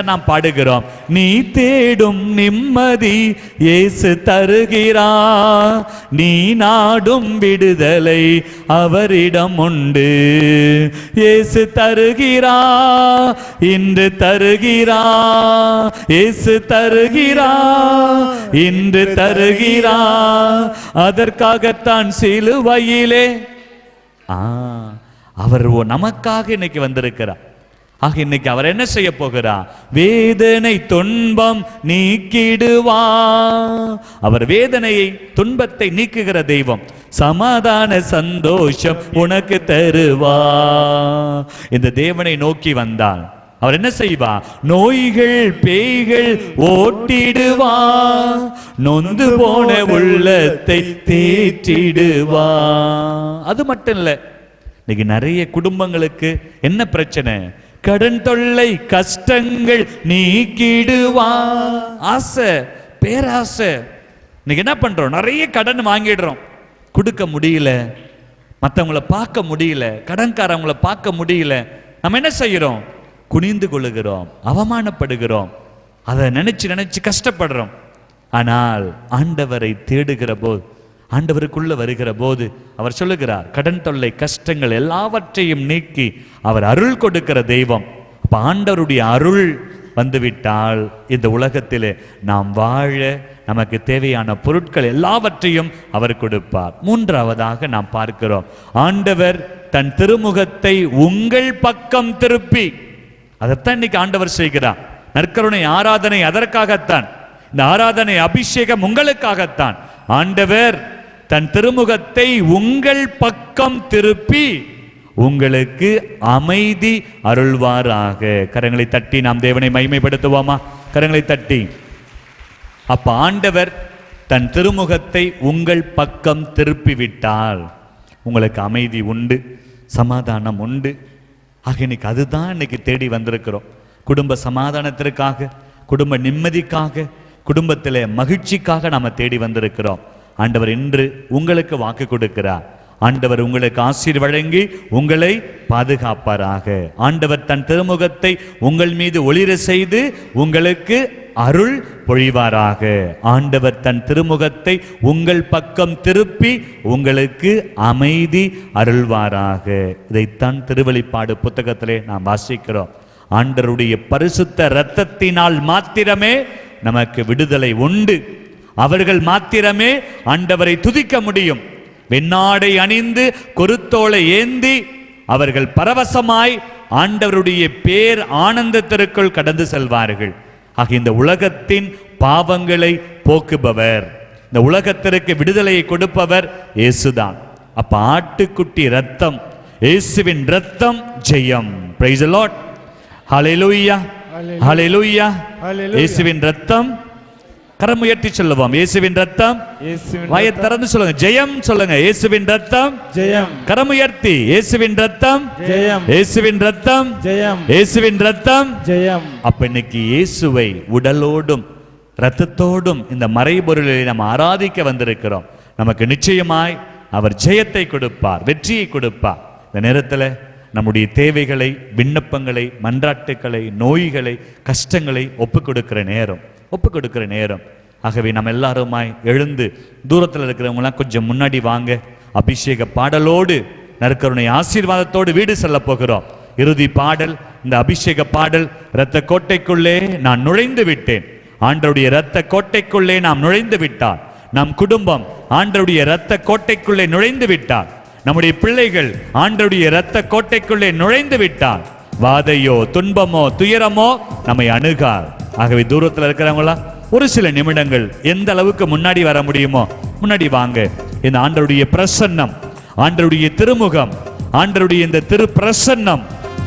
நாம் பாடுகிறோம், நீ தேடும் நிம்மதி இயேசு தருகிறார், நீ நாடும் விடுதலை அவரிடம் உண்டு. இயேசு தருகிறார், இன்று தருகிறார், இயேசு தருகிறார், இன்று தருகிறார். அதற்காகத்தான் சிலுவையிலே அவர் நமக்காக இன்னைக்கு வந்திருக்கிறார். ஆக இன்னைக்கு அவர் என்ன செய்ய போகிறார்? வேதனை துன்பம் நீக்கிடுவா. அவர் வேதனையை துன்பத்தை நீக்குகிற தெய்வம். சமாதான சந்தோஷம் உனக்கு தருவா. இந்த தேவனை நோக்கி வந்தால் அவர் என்ன செய்வா? நோய்கள் பேய்கள் ஓட்டிடுவா, நொந்து போன உள்ளத்தை தேற்றிடுவா. அது மட்டும் இல்ல, இன்னைக்கு நிறைய குடும்பங்களுக்கு என்ன பிரச்சனை? கடன் தொல்லை கஷ்டங்கள் நீக்கிடுவா. ஆசை பேராசை. இன்னைக்கு என்ன பண்றோம்? நிறைய கடன் வாங்கிடுறோம், கொடுக்க முடியல, மற்றவங்களை பார்க்க முடியல, கடன்காரவங்களை பார்க்க முடியல. நம்ம என்ன செய்யறோம்? குனிந்து கொள்ளுகிறோம், அவமானப்படுகிறோம், அதை நினைச்சு நினைச்சு கஷ்டப்படுறோம். ஆனால் ஆண்டவரை தேடுகிற போது, ஆண்டவருக்குள்ள வருகிற போது அவர் சொல்லுகிறார், கடன் தொல்லை கஷ்டங்கள் எல்லாவற்றையும் நீக்கி அவர் அருள் கொடுக்கிற தெய்வம். அப்ப ஆண்டவருடைய அருள் வந்துவிட்டால் இந்த உலகத்திலே நாம் வாழ நமக்கு தேவையான பொருட்கள் எல்லாவற்றையும் அவர் கொடுப்பார். மூன்றாவதாக நாம் பார்க்கிறோம், ஆண்டவர் தன் திருமுகத்தை உங்கள் பக்கம் திருப்பி. அதைத்தான் இன்னைக்கு ஆண்டவர் செய்கிறார். நற்கருணை ஆராதனை அதற்காகத்தான். இந்த ஆராதனை அபிஷேகம் உங்களுக்காகத்தான். ஆண்டவர் தன் திருமுகத்தை உங்கள் பக்கம் திருப்பி உங்களுக்கு அமைதி அருள்வாராக. கரங்களை தட்டி நாம் தேவனை மகிமைப்படுத்துவோமா? கரங்களை தட்டி. அப்ப ஆண்டவர் தன் திருமுகத்தை உங்கள் பக்கம் திருப்பி விட்டால் உங்களுக்கு அமைதி உண்டு, சமாதானம் உண்டு. ஆக இன்னைக்கு அதுதான் இன்னைக்கு தேடி வந்திருக்கிறோம். குடும்ப சமாதானத்திற்காக, குடும்ப நிம்மதிக்காக, குடும்பத்திலே மகிழ்ச்சிக்காக நாம தேடி வந்திருக்கிறோம். ஆண்டவர் இன்று உங்களுக்கு வாக்கு கொடுக்கிறார். ஆண்டவர் உங்களுக்கு ஆசீர் வழங்கி உங்களை பாதுகாப்பாராக. ஆண்டவர் தன் திருமுகத்தை உங்கள் மீது ஒளிர செய்து உங்களுக்கு அருள் பொழிவாராக. ஆண்டவர் தன் திருமுகத்தை உங்கள் பக்கம் திருப்பி உங்களுக்கு அமைதி அருள்வாராக. இதைத்தான் திருவெளிப்பாடு புத்தகத்திலே நாம் வாசிக்கிறோம். ஆண்டவருடைய பரிசுத்த இரத்தத்தினால் மாத்திரமே நமக்கு விடுதலை உண்டு. அவர்கள் மாத்திரமே ஆண்டவரை துதிக்க முடியும். வெண்ணாடை அணிந்து குருத்தோலை ஏந்தி அவர்கள் பரவசமாய் ஆண்டவருடைய பேர் ஆனந்தத்திற்குள் கடந்து செல்வார்கள். ஆக இந்த உலகத்தின் பாவங்களை போக்குபவர், இந்த உலகத்திற்கு விடுதலையை கொடுப்பவர் இயேசுதான். அப்ப ஆட்டுக்குட்டி ரத்தம் இயேசுவின் இரத்தம் ஜெயம். Praise the Lord. Hallelujah. Hallelujah. இயேசுவின் இரத்தம். கரம் உயர்த்தி சொல்லுவோம். இயேசுவின் இரத்தம். வாயை திறந்து சொல்லுங்க. ஜெயம் சொல்லுங்க. இயேசுவின் இரத்தம் ஜெயம். கரம் உயர்த்தி. இயேசுவின் இரத்தம் ஜெயம். இயேசுவின் இரத்தம் ஜெயம். இயேசுவின் இரத்தம் ஜெயம். அப்ப இன்னைக்கு இயேசுவை உடலோடும் இரத்தத்தோடும் இந்த மறைபொருளை நாம் ஆராதிக்க வந்திருக்கிறோம். நமக்கு நிச்சயமாய் அவர் ஜெயத்தை கொடுப்பார், வெற்றியை கொடுப்பார். இந்த நேரத்தில் நம்முடைய தேவைகளை, விண்ணப்பங்களை, மன்றாட்டுக்களை, நோய்களை, கஷ்டங்களை ஒப்புக் கொடுக்கிற நேரம். ஆகவே நம்ம எல்லாருமாய் எழுந்து தூரத்தில் இருக்கிறவங்களாம் கொஞ்சம் முன்னாடி வாங்க. அபிஷேக பாடலோடு நற்கருணை ஆசீர்வாதத்தோடு வீடு செல்ல போகிறோம். இறுதி பாடல், இந்த அபிஷேக பாடல். இரத்த கோட்டைக்குள்ளே நான் நுழைந்து விட்டேன். ஆண்டவருடைய இரத்த கோட்டைக்குள்ளே நாம் நுழைந்து விட்டார். நம் குடும்பம் ஆண்டவருடைய இரத்த கோட்டைக்குள்ளே நுழைந்து விட்டார். நம்முடைய பிள்ளைகள் ஆண்டவருடைய இரத்த கோட்டைக்குள்ளே நுழைந்து விட்டார். வாதையோ, துன்பமோ, துயரமோ நம்மை அணுகார். ஆகவே தூரத்தில் இருக்கிறவங்களா ஒரு சில நிமிடங்கள் எந்த அளவுக்கு முன்னாடி வர முடியுமோ முன்னாடி வாங்க. இந்த ஆண்டவருடைய பிரசன்னம், ஆண்டவருடைய திருமுகம், ஆண்டவருடைய இந்த திரு பிரசன்னம்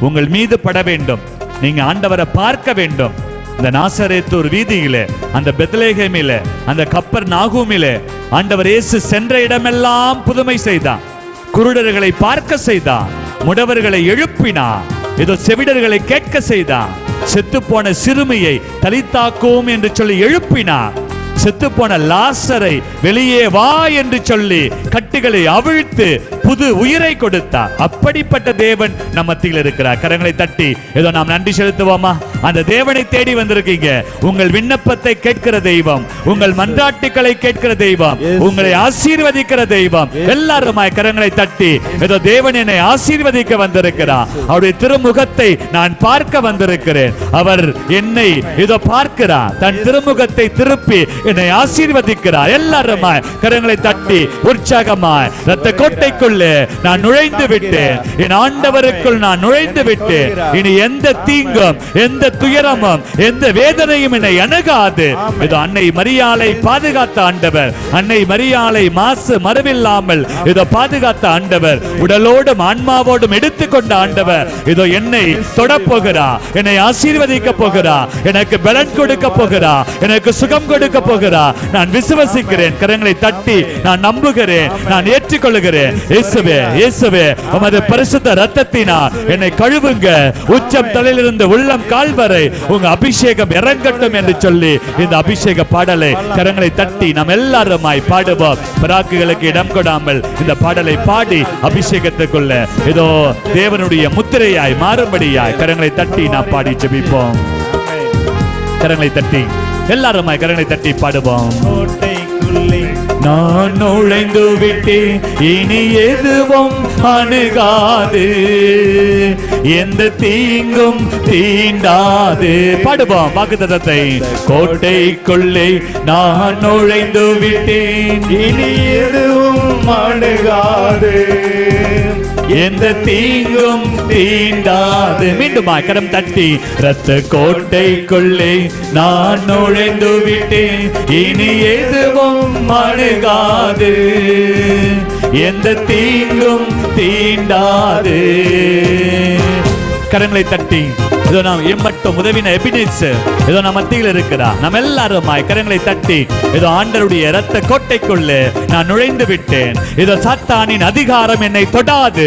உங்கள் மீது பட வேண்டும். நீங்க ஆண்டவரை பார்க்க வேண்டும். இந்த நாசரேத்தூர் வீதியிலே, அந்த பெத்லகேமிலே, அந்த கப்பர்நாகூமிலே ஆண்டவர் இயேசு சென்ற இடமெல்லாம் புதுமை செய்தார். குருடர்களை பார்க்க செய்தார், முடவர்களை எழுப்பினார், ஏதோ செவிடர்களை கேட்க செய்தார், செத்துப்போன சிறுமியை தலித்தாக்கும் என்று சொல்லி எழுப்பினார், செத்துப்போன லாசரை வெளியே வா என்று சொல்லி கட்டுகளை அவிழ்த்து புது உயிரை கொடுத்தார். அப்படிப்பட்ட தேவன் நம்ம மத்தியில் இருக்கிறார். கரங்களை தட்டி ஏதோ நாம் நன்றி செலுத்துவோமா? அந்த தேவனை தேடி வந்திருக்கீங்க. உங்கள் விண்ணப்பத்தை கேட்கிற தெய்வம், உங்கள் மன்றாட்டுக்களை கேட்கிற தெய்வம், உங்களை ஆசீர்வதிக்கிற தெய்வம். எல்லாருமாய் கரங்களை தட்டி ஏதோ தேவன் என்னை ஆசீர்வதிக்க வந்திருக்கிறார். அவருடைய திருமுகத்தை நான் பார்க்க வந்திருக்கிறேன். அவர் என்னை ஏதோ பார்க்கிறார். தன் திருமுகத்தை திருப்பி என்னை ஆசீர்வதிக்கிறார். எல்லாருமாய் கரங்களை தட்டி உற்சாகமாய் இரத்த கோட்டைக்குள்ளே நான் நுழைந்து விட்டேன். என் ஆண்டவருக்குள் நான் நுழைந்து விட்டேன். இனி எந்த தீங்கும், எந்த துயரமும், எந்த வேதனையும் என்னை அணுகாது. இது அன்னை மரியாளை பாதுகாத்த ஆண்டவர். அன்னை மரியாளை மாசு மறுவில்லாமல் இதோ பாதுகாத்த ஆண்டவர். உடலோடும் ஆன்மாவோடும் எடுத்துக்கொண்ட ஆண்டவர் இதோ என்னை தொடப்போகிறார், என்னை ஆசீர்வதிக்க போகிறார், எனக்கு பலன் கொடுக்க போகிறார், எனக்கு சுகம் கொடுக்க போகிறார். நான் விசுவசிக்கிறேன். கரங்களை தட்டி நான் நம்புகிறேன், நான் ஏற்றுக்கொள்கிறேன். இயேசுவே, இயேசுவே, உமது பரிசுத்த இரத்தத்தினால் என்னை கழுவுங்க. உச்சம் தலையிலிருந்து உள்ளம் கால் வரை உங்க அபிஷேகம் இறங்கட்டும் என்று சொல்லி இந்த அபிஷேக பாடலை கரங்களை தட்டி நாம் எல்லாருமாய் பாடுவோம். பிராக்குகளுக்கு இடம் கொடாமல் இந்த பாடலை பாடி அபிஷேகத்துக்குள்ள ஏதோ தேவனுடைய முத்திரையாய் மாறும்படியாய் கரங்களை தட்டி நாம் பாடி ஜெபிப்போம். கரங்களை தட்டி எல்லாருமாய் கரங்களை தட்டி பாடுவோம். நான் நுழைந்து விட்டேன், இனி எதுவும் அணுகாது, எந்த தீங்கும் தீண்டாது. பாடுவோம் வாக்குத்தத்தத்தை. கோட்டைக்குள்ளே நான் நுழைந்து விட்டேன், இனி எதுவும் அணுகாது, எந்த தீங்கும் தீண்டாது. மீண்டுமா கரம் தட்டி இரத்த கோட்டைக்குள்ளே நான் நுழைந்து விட்டேன், இனி எதுவும் அணுகாது, எந்த தீங்கும் தீண்டாது. கரங்களை தட்டி இதோ நாம் எம்மட்டும் உதவின எபினேசர் இதோ நம் மத்தியில் இருக்கிறார். நாம் எல்லாருமாய் கரங்களை தட்டி இதோ ஆண்டவருடைய இரத்த கோட்டைக்குள்ளே நான் நுழைந்து விட்டேன். இதோ சாத்தானின் அதிகாரம் என்னை தொடாது.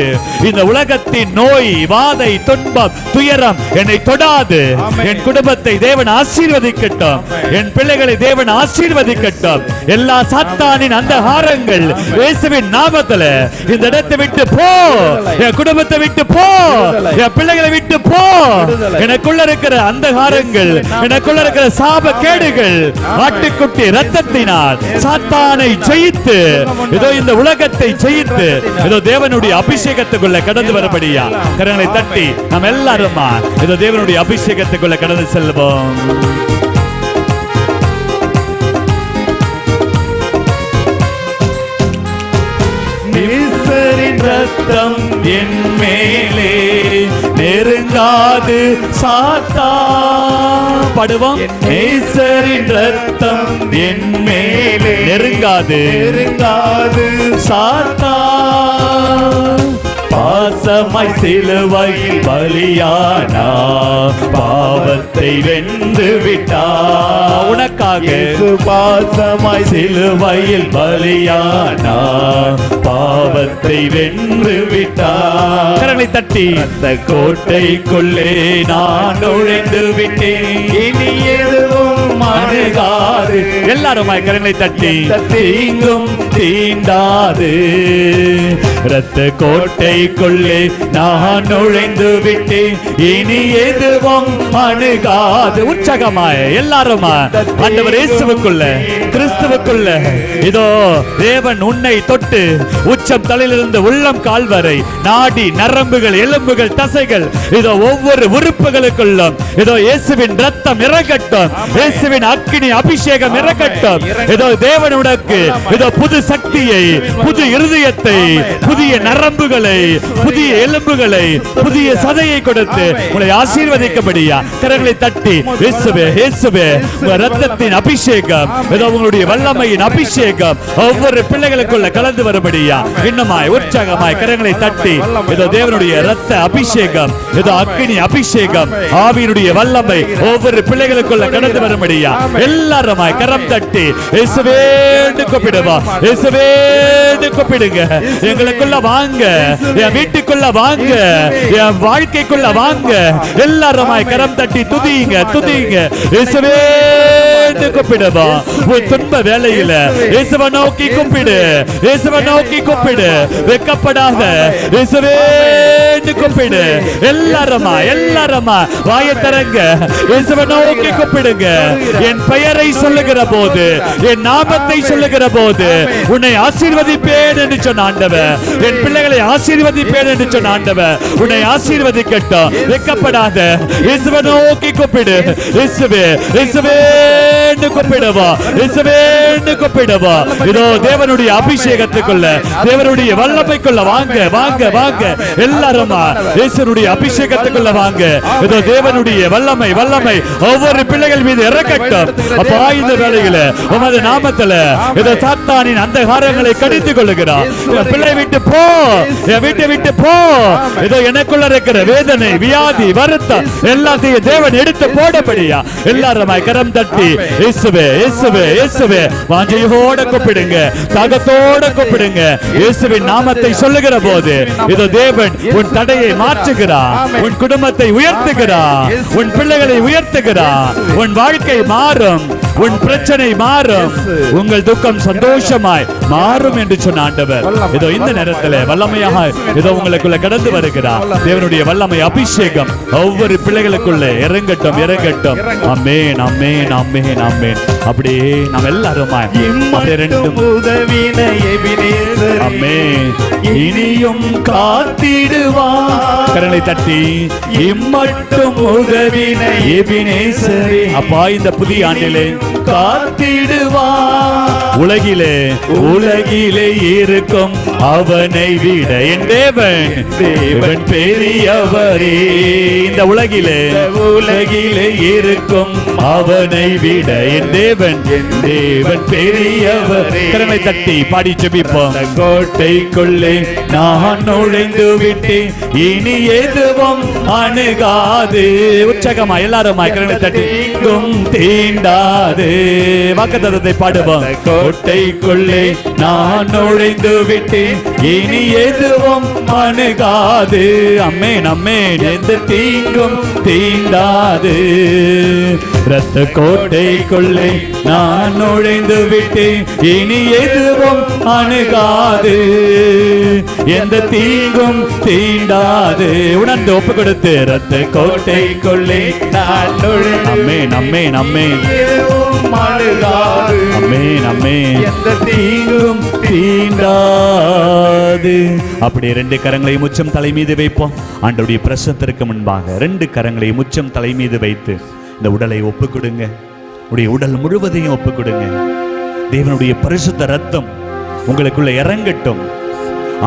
இந்த உலகத்தின் நோய், வாதை, துன்பம், துயரம் என்னை தொடாது. என் குடும்பத்தை தேவன் ஆசீர்வதிக்கட்டும், என் பிள்ளைகளை தேவன் ஆசீர்வதிக்கட்டும். எல்லா சாத்தானின் அந்தகாரங்கள் இயேசுவின் நாமத்தில் இந்த இடத்தை விட்டு போ, என் குடும்பத்தை விட்டு போ, என் பிள்ளைகளை விட்டு போ. எனக்குள்ள இருக்கிற அந்தகாரங்கள், எனக்குள்ள இருக்கிற சாப கேடுகள் ஆட்டுக்குட்டி ரத்தத்தினால் சாத்தானை ஜெயித்து ஏதோ இந்த உலகத்தை ஜெயித்து ஏதோ தேவனுடைய அபிஷேகத்துக்குள்ள கடந்து வரபடியா கரங்களை தட்டி நாம் எல்லாருமா ஏதோ தேவனுடைய அபிஷேகத்துக்குள்ள கடந்து செல்வோம். ரத்தம் என் மேலே நெருங்காது சாத்தான். பாடுவோம். நேசரின் ரத்தம் என் மேலே நெருங்காது சாத்தான். பாச பாசமாய் சிலுவையில் பலியானா, பாவத்தை வென்று விட்டா. உனக்காக பாசமாய் சிலுவையில் பலியானா, பாவத்தை வென்று விட்டா. கரங்களை தட்டி, அந்த கோட்டைக்குள்ளே நான் நுழைந்து விட்டேன், இனி எதுவும் அணுகாது. எல்லாருமாய் கரங்களை தட்டி, தீங்கும் தீண்டாது. இரத்த கோட்டைக்குள்ளே நான் நுழைந்து விட்டேன், இனி எதுவும் அணுகாது. உற்சாகமாய் எல்லாருமா ஆண்டவர் இயேசுவுக்குள்ள, கிறிஸ்துவுக்குள்ள, இதோ தேவன் உன்னை தொட்டு உச்சம் தலையிலிருந்து உள்ளம் கால் வரை நாடி நரம்புகள் எலும்புகள் தசைகள் இதோ ஒவ்வொரு உறுப்புகளுக்குள்ளும் இதோ இயேசுவின் ரத்தம் இறங்கட்டும், இயேசுவின் அக்கினி அபிஷேகம் இறங்கட்டும். இதோ தேவன் உனக்கு இதோ புது சக்தியை, புது இருதயத்தை, புதிய நரம்புகளை, புதிய எலும்புகளை, புதிய சதையை கொடுத்து உங்களை ஆசீர்வதிக்கபடியா கரங்களை தட்டி, இயேசுவே இயேசுவே உங்க ரத்தத்தின் அபிஷேகம், இதோ உங்களுடைய வல்லமையின் அபிஷேகம் ஒவ்வொரு பிள்ளைகளுக்குள்ள கலந்து வரும்படியா இன்னுமாய் உற்சாகமாய் கரங்களை தட்டி, இதோ தேவனுடைய ரத்த அபிஷேகம், இதோ அக்கினி அபிஷேகம், ஆவியினுடைய வல்லமை ஒவ்வொரு பிள்ளைகளுக்குள்ள கடந்து வரும்படியா எல்லாருமாய் கரம் தட்டி இயேசுவேன்னு கூப்பிடுவா, இயேசுவேன்னு கூப்பிடுங்க. எங்களுக்குள்ள வாங்க, என் வீட்டுக்குள்ள வாங்க, என் வாழ்க்கைக்குள்ள வாங்க. எல்லாருமாய் கரம் தட்டி துதிங்க துதிங்க. இயேசுவேன்னு கூப்பிடுவா. உன் துன்ப வேளையில இயேசுவை நோக்கி கூப்பிடு, இயேசுவை நோக்கி கூப்பிடு, வெட்கப்படாத. இயேசுவேன்னு கூப்பிடு. எல்லாருமா எல்லாருமா வாயை திறங்க, இயேசுவை நோக்கி கூப்பிடுங்க. என் பெயரை சொல்லுகிற போது, என் நாமத்தை சொல்லுகிற போது உன்னை ஆசீர்வதிப்பேன் என்று சொன்ன ஆண்டவர், என் பிள்ளைகளை ஆசீர்வதிப்பேன் என்று சொன்ன ஆண்டவர் உன்னை ஆசீர்வதிக்கட்டும். வெட்கப்படாத. இயேசுவை நோக்கி கூப்பிடு. இயேசுவே இயேசுவேன்னு கூப்பிடுவா, இயேசுவேன்னு கூப்பிடுவா. இதோ தேவனுடைய அபிஷேகத்துக்குள்ள, தேவனுடைய வல்லமைக்குள்ள வாங்க வாங்க வாங்க. எல்லாருமா இயேசுனுடைய அபிஷேகத்துக்குள்ள வாங்க. இதோ தேவனுடைய வல்லமை வல்லமை ஒவ்வொரு பிள்ளைகள் மீது இறக்கட்டும். அப்பா இந்த வேளையில உமது நாமத்துல இதோ சாத்தானின் அந்தகாரங்களை கடித்துக் கொள்ளுகிறார். பிள்ளை விட்டு போ, என் வீட்டை விட்டு போ. இதோ எனக்குள்ள இருக்கிற வேதனை வியாதி வருத்தம் எல்லாத்தையும் தேவன் எடுத்து போடபடியா எல்லாருமாய் கரம் தட்டி இயேசுவே இயேசுவே இயேசுவே வாஞ்சையோட கூப்பிடுங்க, தாகத்தோட கூப்பிடுங்க. இயேசுவின் நாமத்தை சொல்லுகிற போது இதோ தேவன் உன் தடையை மாற்றுகிறார், உன் குடும்பத்தை உயர்த்துகிறார், உன் பிள்ளைகளை உயர்த்துகிறார். உன் வாழ்க்கை மாறும், உன் பிரச்சனை மாறும், உங்கள் துக்கம் சந்தோஷமாய் மாறும் என்று சொன்ன ஆண்டவர் இதோ இந்த நேரத்தில் வல்லமையாக இதோ உங்களுக்குள்ள கடந்து வருகிறார். தேவனுடைய வல்லமை அபிஷேகம் ஒவ்வொரு பிள்ளைகளுக்குள்ள இறங்கட்டும் இறங்கட்டும். ஆமென் ஆமென் ஆமென் ஆமென். அப்படியே நாம் எல்லாருமாய் ஆமென். இனியும் காத்திடுவார். கரங்களை தட்டி இம்மட்டும் உதவினை எபினேசரே. அப்பா இந்த புதிய ஆண்டிலே காத்திடுவார். உலகிலே உலகிலே இருக்கும் அவனை விட என் தேவன் தேவன் பெரியவரே. இந்த உலகிலே உலகிலே இருக்கும் அவனை விட என் தேவன் தேவன் பெரியவரே. கரங்களை தட்டி பாடி ஜெபிப்போம். கோட்டைக்குள்ளே நான் நுழைந்து விட்டேன், இனி எதுவும் அணுகாது. உற்சாகமா எல்லாரும் கரங்களை தட்டி தீண்டாது. வாக்குத்தத்தத்தை பாடுவோம். கோட்டைக்குள்ளே நான் நுழைந்து விட்டேன், இனி எதுவும் அணுகாது. Amen amen. எந்த தீங்கும் தீண்டாது. இரத்த கோட்டைக்குள்ளே நான் நுழைந்து விட்டேன், இனி எதுவும் அணுகாது. எந்த தீங்கும் தீண்டாது. உணர்ந்து ஒப்பு கொடுத்து இரத்த கோட்டைக்குள்ளே நான் நுழைந்து amen amen amen amen amen. எந்த தீங்கும் தீண்டாது. அப்படி ரெண்டு கரங்களையும் உச்சம் தலை மீது வைப்போம். ஆண்டவருடைய பிரசன்னத்திற்கு முன்பாக ரெண்டு கரங்களையும் உச்சம் தலை மீது வைத்து இந்த உடலை ஒப்பு கொடுங்க. உடைய உடல் முழுவதையும் ஒப்பு கொடுங்க. தேவனுடைய பரிசுத்த ரத்தம் உங்களுக்குள்ள இறங்கட்டும்.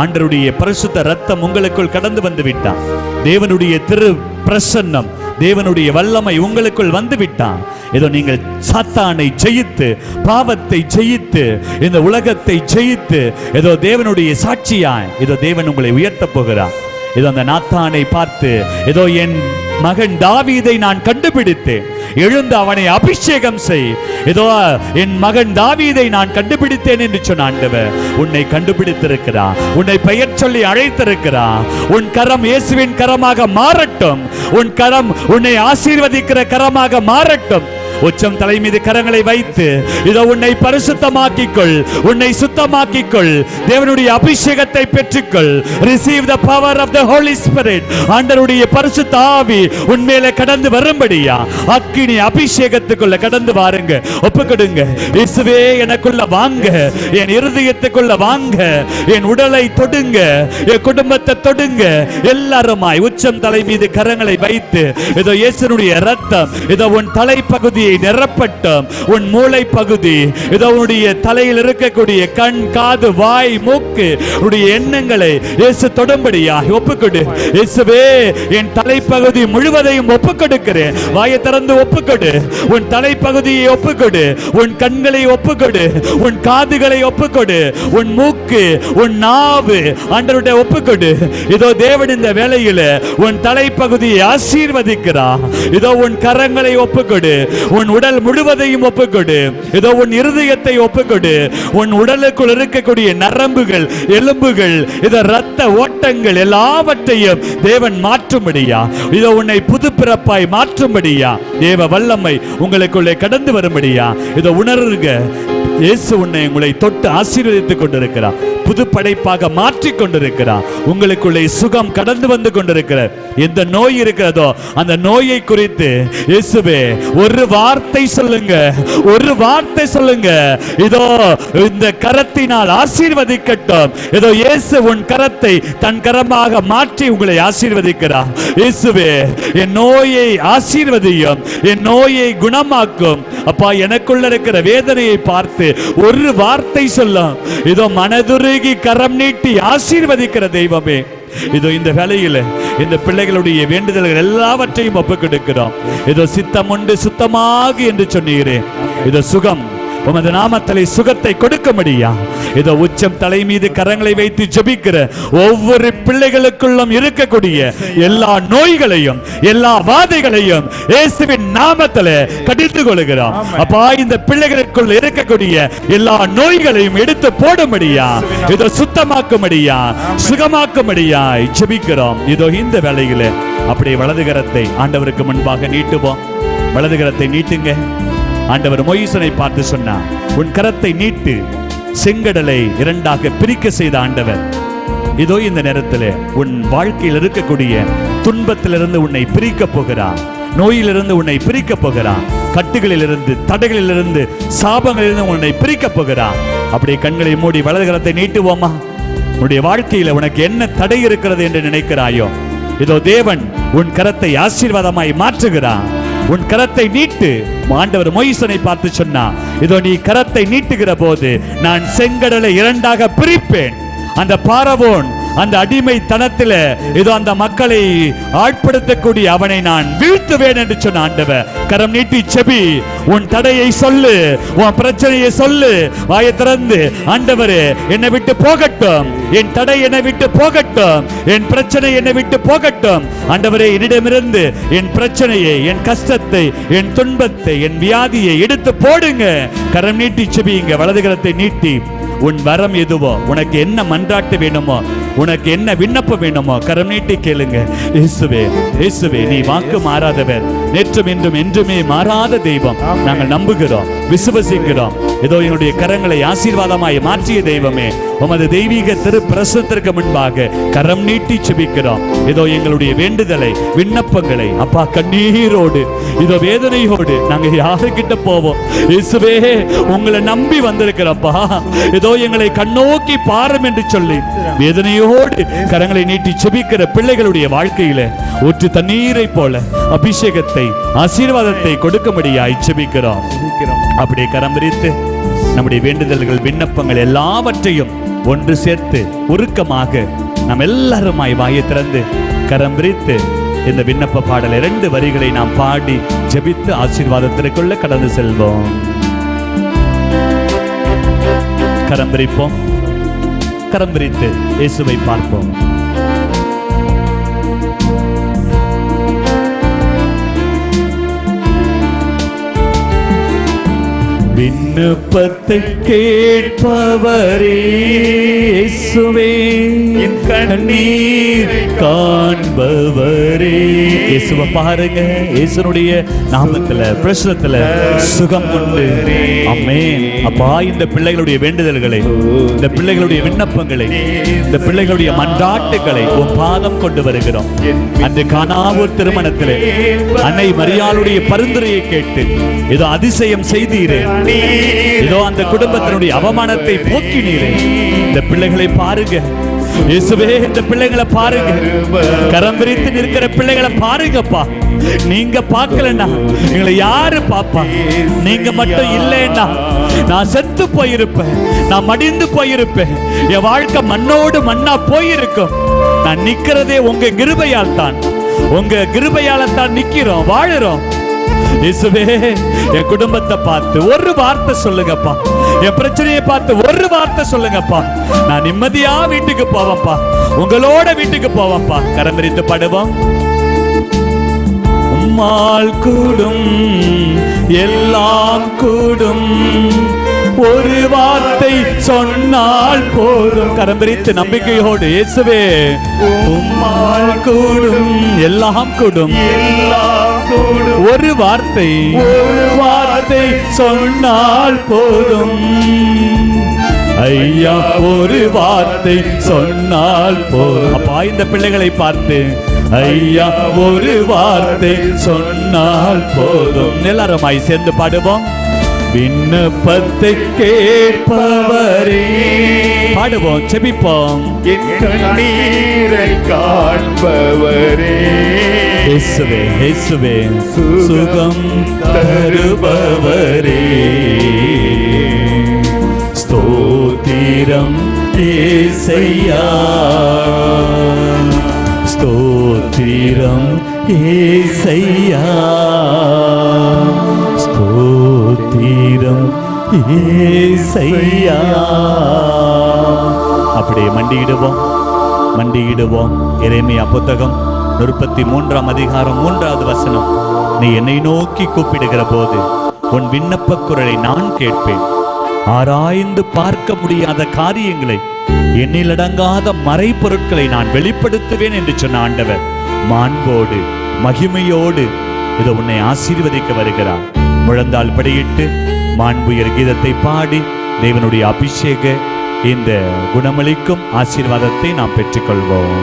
ஆண்டவருடைய பரிசுத்த ரத்தம் உங்களுக்குள் கடந்து வந்து விட்டான். தேவனுடைய திரு பிரசன்னம், தேவனுடைய வல்லமை உங்களுக்குள் வந்து விட்டான். ஏதோ நீங்கள் சாத்தானை ஜெயித்து, பாவத்தை ஜெயித்து, இந்த உலகத்தை ஜெயித்து, ஏதோ தேவனுடைய சாட்சியாய் ஏதோ தேவன் உங்களை உயர்த்த போகிறார். இதோ அந்த நாத்தானை பார்த்து, இதோ என் மகன் தாவீதை நான் கண்டுபிடித்தேன், எழுந்து அவனை அபிஷேகம் செய். இதோ என் மகன் தாவீதை நான் கண்டுபிடித்தேன் என்று சொன்ன ஆண்டவர் உன்னை கண்டுபிடித்திருக்கிறார். உன்னை பெயர் சொல்லி அழைத்திருக்கிறார். உன் கரம் இயேசுவின் கரமாக மாறட்டும். உன் கரம் உன்னை ஆசீர்வதிக்கிற கரமாக மாறட்டும். உச்சம் தலை மீது கரங்களை வைத்து இதோ உன்னை பரிசுத்தமாக்கிக்கொள், உன்னை சுத்தமாக்கிக்கொள், தேவனுடைய அபிஷேகத்தை பெற்றுக்கொள். Receive the power of the holy spirit. ஆண்டவருடைய பரிசுத்த ஆவி உன்மேல கடந்து வரும்படியா அக்கினி அபிஷேகத்துக்குள்ள கடந்து வாருங்க. ஒப்புக்கொடுங்க. இயேசுவே எனக்குள்ள வாங்க, என் இருதயத்துக்குள்ள வாங்க, என் உடலை தொடுங்க, என் குடும்பத்தை தொடுங்க. எல்லாருமாய் உச்சம் தலை மீது கரங்களை வைத்து இதோ இயேசுனுடைய இரத்தம் இதோ உன் தலைப்பகுதி நிரப்பட்டும். உன் மூளை பகுதி இதோ உன்னுடைய தலையில் இருக்கக்கூடிய கண், காது, வாய், மூக்கு, உன்னுடைய எண்ணங்களை இயேசு தொடும்படியா ஒப்புக்கொடு. இயேசுவே என் தலைப்பகுதி முழுவதையும் ஒப்புக்கொடுக்கிறேன். வாயை திறந்து ஒப்புக்கொடு. உன் தலைப்பகுதியை ஒப்புக்கொடு. உன் கண்களை ஒப்புக்கொடு. உன் காதுகளை ஒப்புக்கொடு. உன் மூக்கு, உன் நாவு ஆண்டவருடைய ஒப்புக்கொடு. இதோ தேவன் இந்த வேளையில உன் தலைப்பகுதியை ஆசீர்வதிக்கிறார். இதோ உன் கரங்களை ஒப்புக்கொடு. உன் உடல் முழுவதையும் ஒப்புக்கொடு. இதோ உன் இருதயத்தை ஒப்புக்கொடு. உன் உடலுக்குள் இருக்கக்கூடிய நரம்புகள், எலும்புகள், இதோ இரத்த ஓட்டங்கள் எல்லாவற்றையும் தேவன் மாற்றும்படியா, இதோ உன்னை புது பிறப்பாய் மாற்றும்படியா தேவ வல்லமை உங்களுக்குள்ளே கடந்து வரும்படியா இதோ உணர்க. இயேசு உங்களை தொட்டு ஆசீர்வதித்துக் கொண்டிருக்கிறார். புது படைப்பாக மாற்றிக் கொண்டிருக்கிறார். உங்களுக்குள்ளே சுகம் கடந்து வந்து கொண்டிருக்கிறார். எந்த நோய் இருக்கிறதோ அந்த நோயை குறித்து இயேசுவே ஒரு வார்த்தை சொல்லுங்க, ஒரு வார்த்தை சொல்லுங்க. இதோ இந்த கரத்தினால் ஆசீர்வதிக்கட்டும். இதோ இயேசு உன் கரத்தை தன் கரமாக மாற்றி உங்களை ஆசீர்வதிக்கிறார். இயேசுவே என் நோயை ஆசீர்வதியும், என் நோயை குணமாக்கும். அப்பா, எனக்குள்ள இருக்கிற வேதனையை பார்த்து ஒரு வார்த்தை சொல்லும். இதோ மனதுருகி கரம் நீட்டி ஆசீர்வதிக்கிற தெய்வமே, இதோ இந்த வேளையில இந்த பிள்ளைகளுடைய வேண்டுதல்கள் எல்லாவற்றையும் ஒப்புக்கொடுக்கிறோம். இதோ சித்தம் உண்டு சுத்தமாக என்று சொன்னீரேன். இதோ சுகம் உமது நாமத்திலே சுகத்தை கொடுக்க முடியா. இதோ உச்சம் தலை மீது கரங்களை வைத்து ஜெபிக்கிற ஒவ்வொரு பிள்ளைகளுக்குள்ளும் இருக்கக்கூடிய எல்லா நோய்களையும் எல்லா வாதைகளையும் இயேசுவின் நாமத்திலே கடிந்து கொள்கிறோம். அப்பா, இந்த பிள்ளைகளுக்குள் இருக்கக்கூடிய எல்லா நோய்களையும் எடுத்து போடும்படியா, இதோ சுத்தமாக்கும்படியா, சுகமாக்கும்படியா ஜெபிக்கிறோம். இதோ இந்த வேளையிலே அப்படியே வலது கரத்தை ஆண்டவருக்கு முன்பாக நீட்டுவோம். வலது கரத்தை நீட்டுங்க. ஆண்டவர் மோசேயை பார்த்து சொன்னார், உன் கரத்தை நீட்டு. செங்கடலை இரண்டாக பிரிக்க செய்த ஆண்டவர் இதோ இந்த நேரத்தில் உன் வாழ்க்கையில் இருக்கக்கூடிய துன்பத்திலிருந்து உன்னை பிரிக்க போகிறார். நோயிலிருந்து உன்னை பிரிக்க போகிறார். கட்டுகளிலிருந்து, தடைகளிலிருந்து, சாபங்களிலிருந்து உன்னை பிரிக்க போகிறார். அப்படியே கண்களை மூடி வலது கரத்தை நீட்டுவோமா? உன்னுடைய வாழ்க்கையில உனக்கு என்ன தடை இருக்கிறது என்று நினைக்கிறாயோ, இதோ தேவன் உன் கரத்தை ஆசீர்வாதமாய் மாற்றுகிறார். உன் கரத்தை நீட்டு. ஆண்டவர் மோசேயை பார்த்து சொன்னார், இதோ நீ கரத்தை நீட்டுகிற போது நான் செங்கடலை இரண்டாக பிரிப்பேன். அந்த பார்வோன் அந்த அடிமைத்தனத்தில் இதோ அந்த மக்களை ஆட்படுத்தக்கூடிய அவனை நான் வீழ்த்துவேன் என்று சொன்ன ஆண்டவர். கரம் நீட்டி செபி. உன் தடையை சொல்லு, உன் பிரச்சனையை சொல்லு. வாயை திறந்து, ஆண்டவரே என்னை விட்டு போகட்டும், என் தடை என்னை விட்டு போகட்டும், என் பிரச்சனை என்னை விட்டு போகட்டும். ஆண்டவரே, என்னிடமிருந்து என் பிரச்சனையை, என் கஷ்டத்தை, என் துன்பத்தை, என் வியாதியை எடுத்து போடுங்க. கரம் நீட்டி செபியுங்க. வலது கரத்தை நீட்டி உன் வரம் எதுவோ, உனக்கு என்ன மன்றாட்டு வேணுமோ, உனக்கு என்ன விண்ணப்பம் வேணுமோ கரம் நீட்டி கேளுங்க. இயேசுவே, இயேசுவே நீ வாக்கு மாறாதவர், நேற்றும் இன்றும் என்றுமே மாறாத தெய்வம். நாங்கள் நம்புகிறோம், விசுவசிக்கிறோம். இதோ என்னுடைய கரங்களை ஆசீர்வாதமாய் மாற்றிய தெய்வமே, உமது தெய்வீக திரு பிரசனத்திற்கு முன்பாக கரம் நீட்டி செபிக்கிறோம். இதோ எங்களுடைய வேண்டுதலை, விண்ணப்பங்களை அப்பா கண்ணீரோடு, இதோ வேதனையோடு நாங்க யாருக்கிட்ட போவோம்? இயேசுவே, உங்களை நம்பி வந்திருக்கிறப்பா. இதோ எங்களை கண்ணோக்கி பாரும் என்று சொல்லி வேதனையோடு கரங்களை நீட்டி செபிக்கிற பிள்ளைகளுடைய வாழ்க்கையில ஊற்று தண்ணீரை போல அபிஷேகத்தை, ஆசீர்வாதத்தை கொடுக்கும்படியாய் செபிக்கிறோம். அப்படியே கரம் விரித்து நம்முடைய வேண்டுதல்கள், விண்ணப்பங்கள் எல்லாவற்றையும் ஒன்று சேர்த்து உருக்கமாக நாம் எல்லாருமாய் வாயை திறந்து கரம் விரித்து இந்த விண்ணப்ப பாடல் 2 வரிகளை நாம் பாடி ஜெபித்து ஆசீர்வாதத்திற்குள்ள கடந்து செல்வோம். கரம் விரிப்போம். கரம் விரித்து இயேசுவை பார்ப்போம். விண்ணப்பத்தை கேட்பவரே இயேசுவே, என் கண்ணீர் காண்பவரே. இயேசுவை பாருங்க, இயேசுனுடைய நாமத்துல பிரசனத்துல சுகம் உண்டு. ஆமென். அப்பா, இந்த பிள்ளைகளுடைய வேண்டுதல்களை, இந்த பிள்ளைகளுடைய விண்ணப்பங்களை, இந்த பிள்ளைகளுடைய மன்றாட்டுகளை உன் பாதம் கொண்டு வருகிறோம். அந்த கானாவூர் திருமணத்திலே அன்னை மரியாளுடைய பரிந்துரையை கேட்டு ஏதோ அதிசயம் செய்தீரே, ஏதோ அந்த குடும்பத்தினுடைய அவமானத்தை போக்கினீரே. இந்த பிள்ளைகளை பாருங்க இயேசுவே, இந்த பிள்ளைகளை பாருங்க, கரம் விரித்து நிற்கிற பிள்ளைகளை பாருங்கப்பா. நீங்க பார்க்கலன்னா எங்களை யாரு பாப்பா? நீங்க மட்டும் இல்லைன்னா நான் செத்து போயிருப்பேன், நான் மடிந்து போயிருப்பேன், என் வாழ்க்கை மண்ணோடு மண்ணா போயிருக்கும். நான் நிக்கிறதே உங்க கிருபையால் தான், உங்க கிருபையால தான் நிக்கிறோம், வாழுறோம். இயேசுவே, என் குடும்பத்தை பார்த்து ஒரு வார்த்தை சொல்லுங்கப்பா, என் பிரச்சனையை பார்த்து ஒரு வார்த்தை சொல்லுங்கப்பா. நான் நிம்மதியா வீட்டுக்கு போவேன்ப்பா, உங்களோட வீட்டுக்கு போவேன்ப்பா. கரம் விரித்து பாடுவோம். உம்மால் கூடும் எல்லாம் கூடும், ஒரு வார்த்தை சொன்னால் போதும். கரம் விரித்து நம்பிக்கையோடு, இயேசுவே உம்மால் கூடும் எல்லாம் கூடும், ஒரு வார்த்தை சொன்னால் போதும். ஐயா, ஒரு வார்த்தை சொன்னால் போதும். அப்பா, இந்த பிள்ளைகளை பார்த்து ஐயா ஒரு வார்த்தை சொன்னால் போதும். எல்லாருமாய் சேர்ந்து பாடுவோம். விண்ணப்பத்தை கேட்பவரே, பாடுவோம், செபிப்போம். என் கண்ணீரை காண்பவரே, இயேசுவே இயேசுவே சுகம் தருபவரே, ஸ்தோத்திரம் இயேசையா, ஸ்தோத்திரம் இயேசையா, ஸ்தோத்திரம் இயேசையா. அப்படியே மண்டியிடுவோம், மண்டியிடுவோம். எரேமியா புத்தகம் 33 அதிகாரம் 3வது வசனம். நீ என்னை நோக்கி கூப்பிடுகிற போது உன் விண்ணப்ப குரலை நான் கேட்பேன். ஆராய்ந்து பார்க்க முடியாத காரியங்களை, எண்ணிலடங்காத மறைபொருட்களை நான் வெளிப்படுத்துவேன் என்று சொன்ன ஆண்டவர் மாண்போடு மகிமையோடு இது உன்னை ஆசீர்வதிக்க வருகிறார். முழந்தால் படியிட்டு மாண்புயர் கீதத்தை பாடி தேவனுடைய அபிஷேக இந்த குணமளிக்கும் ஆசீர்வாதத்தை நாம் பெற்றுக்கொள்வோம்.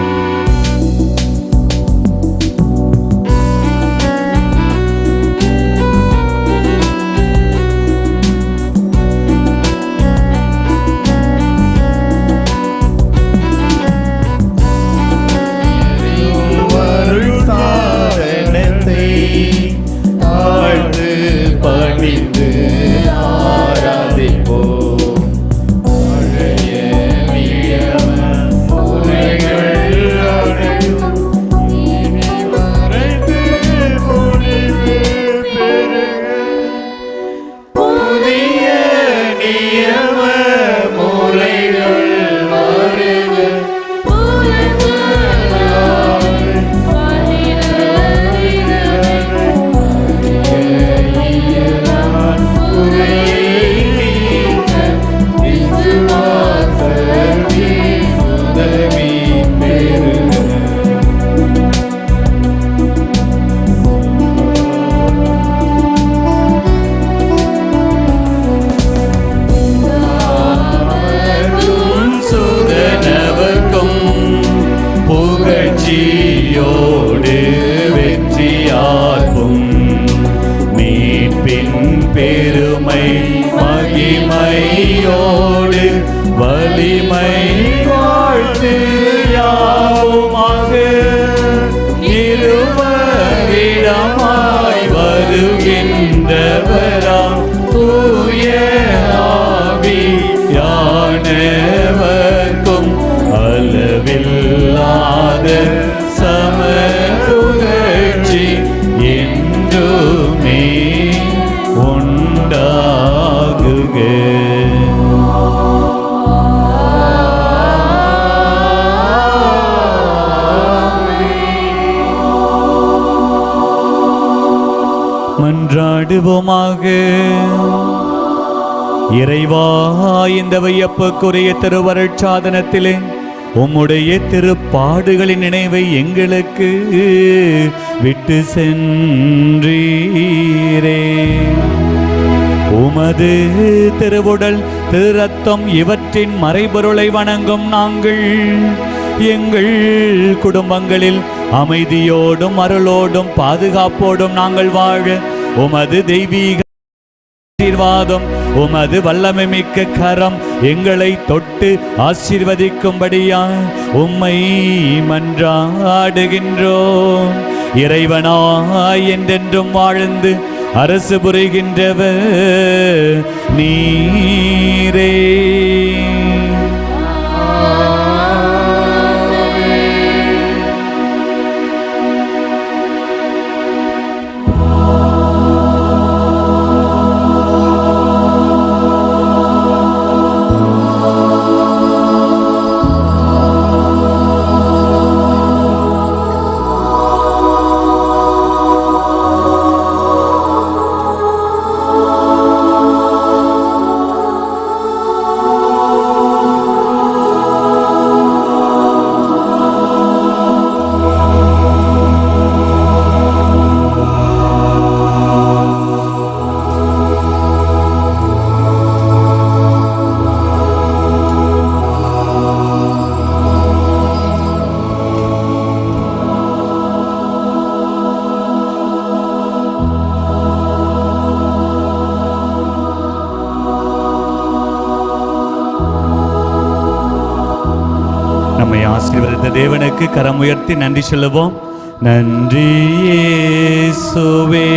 மன்றாடுவோமாக. இறைவா, இந்த வியப்புக்குரிய திருவருட்சாதனத்திலே உம்முடைய திருப்பாடுகளின் நினைவை எங்களுக்கு விட்டு சென்றீரே. உமது திருவுடல் திருரத்தம் இவற்றின் மறைபொருளை வணங்கும் நாங்கள் எங்கள் குடும்பங்களில் அமைதியோடும் அருளோடும் பாதுகாப்போடும் நாங்கள் வாழ உமது தெய்வீக ஆசீர்வாதம், உமது வல்லமை மிக்க கரம் எங்களை தொட்டு ஆசீர்வதிக்கும்படியா உம்மை மன்றாடுகின்றோம். இறைவனாய் என்றென்றும் வாழ்ந்து அரசு புரிகின்றவர் நீரே. நம்மை ஆசீர்வதித்த தேவனுக்கு கரம் உயர்த்தி நன்றி சொல்லுவோம். நன்றி இயேசுவே,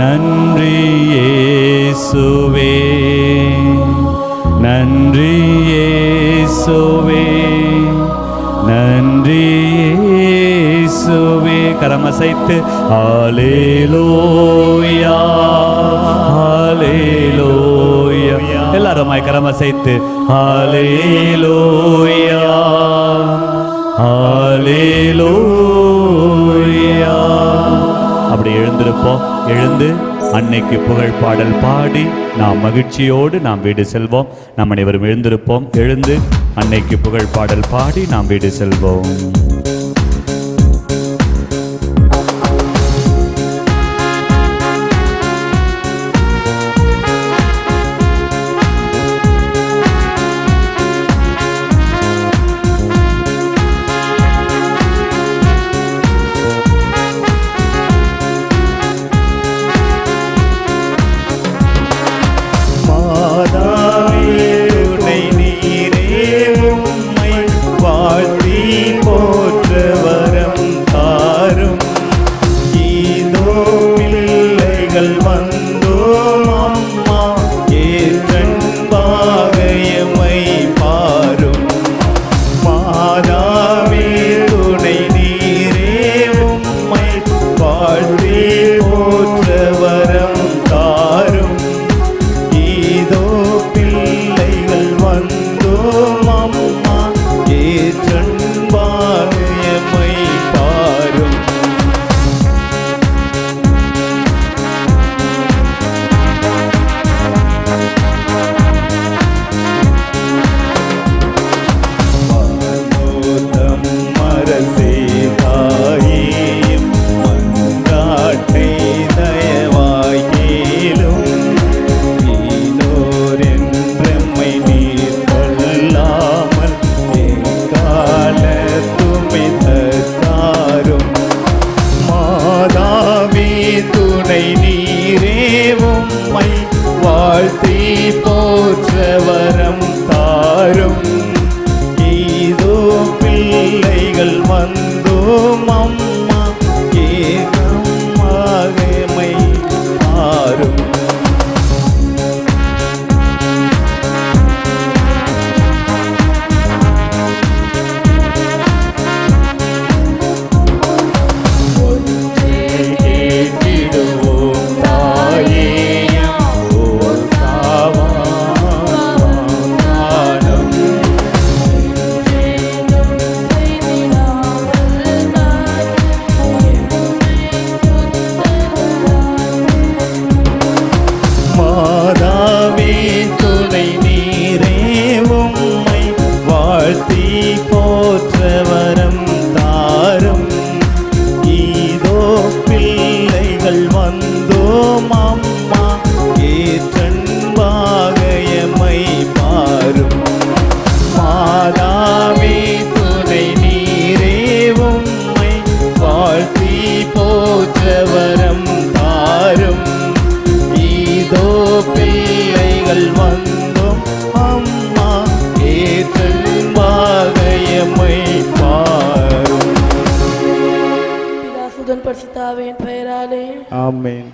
நன்றி இயேசுவே, நன்றி இயேசுவே, நன்றி இயேசுவே. கரமசைத்து ஹல்லேலூயா, ஹல்லேலூயா. எல்லாருமாய் கரமசைத்து ஹல்லேலூயா, ஹல்லேலூயா. அப்படி எழுந்திருப்போம். எழுந்து அன்னைக்கு புகழ் பாடல் பாடி நாம் மகிழ்ச்சியோடு நாம் வீடு செல்வோம். நாம் அனைவரும் எழுந்திருப்போம். எழுந்து அன்னைக்கு புகழ் பாடல் பாடி நாம் வீடு செல்வோம். வாழ்த்தி போ எல்லாமே துணை நீரே உம்மை வாழ்த்தி போற்றவரம் தாரும். இதோ பிள்ளைகள் வந்தோம் அம்மா ஏற்றன்பாகயமை பாரும். பிதா சுதன் பரிசுத்த ஆவியின் பெயராலே ஆமென்.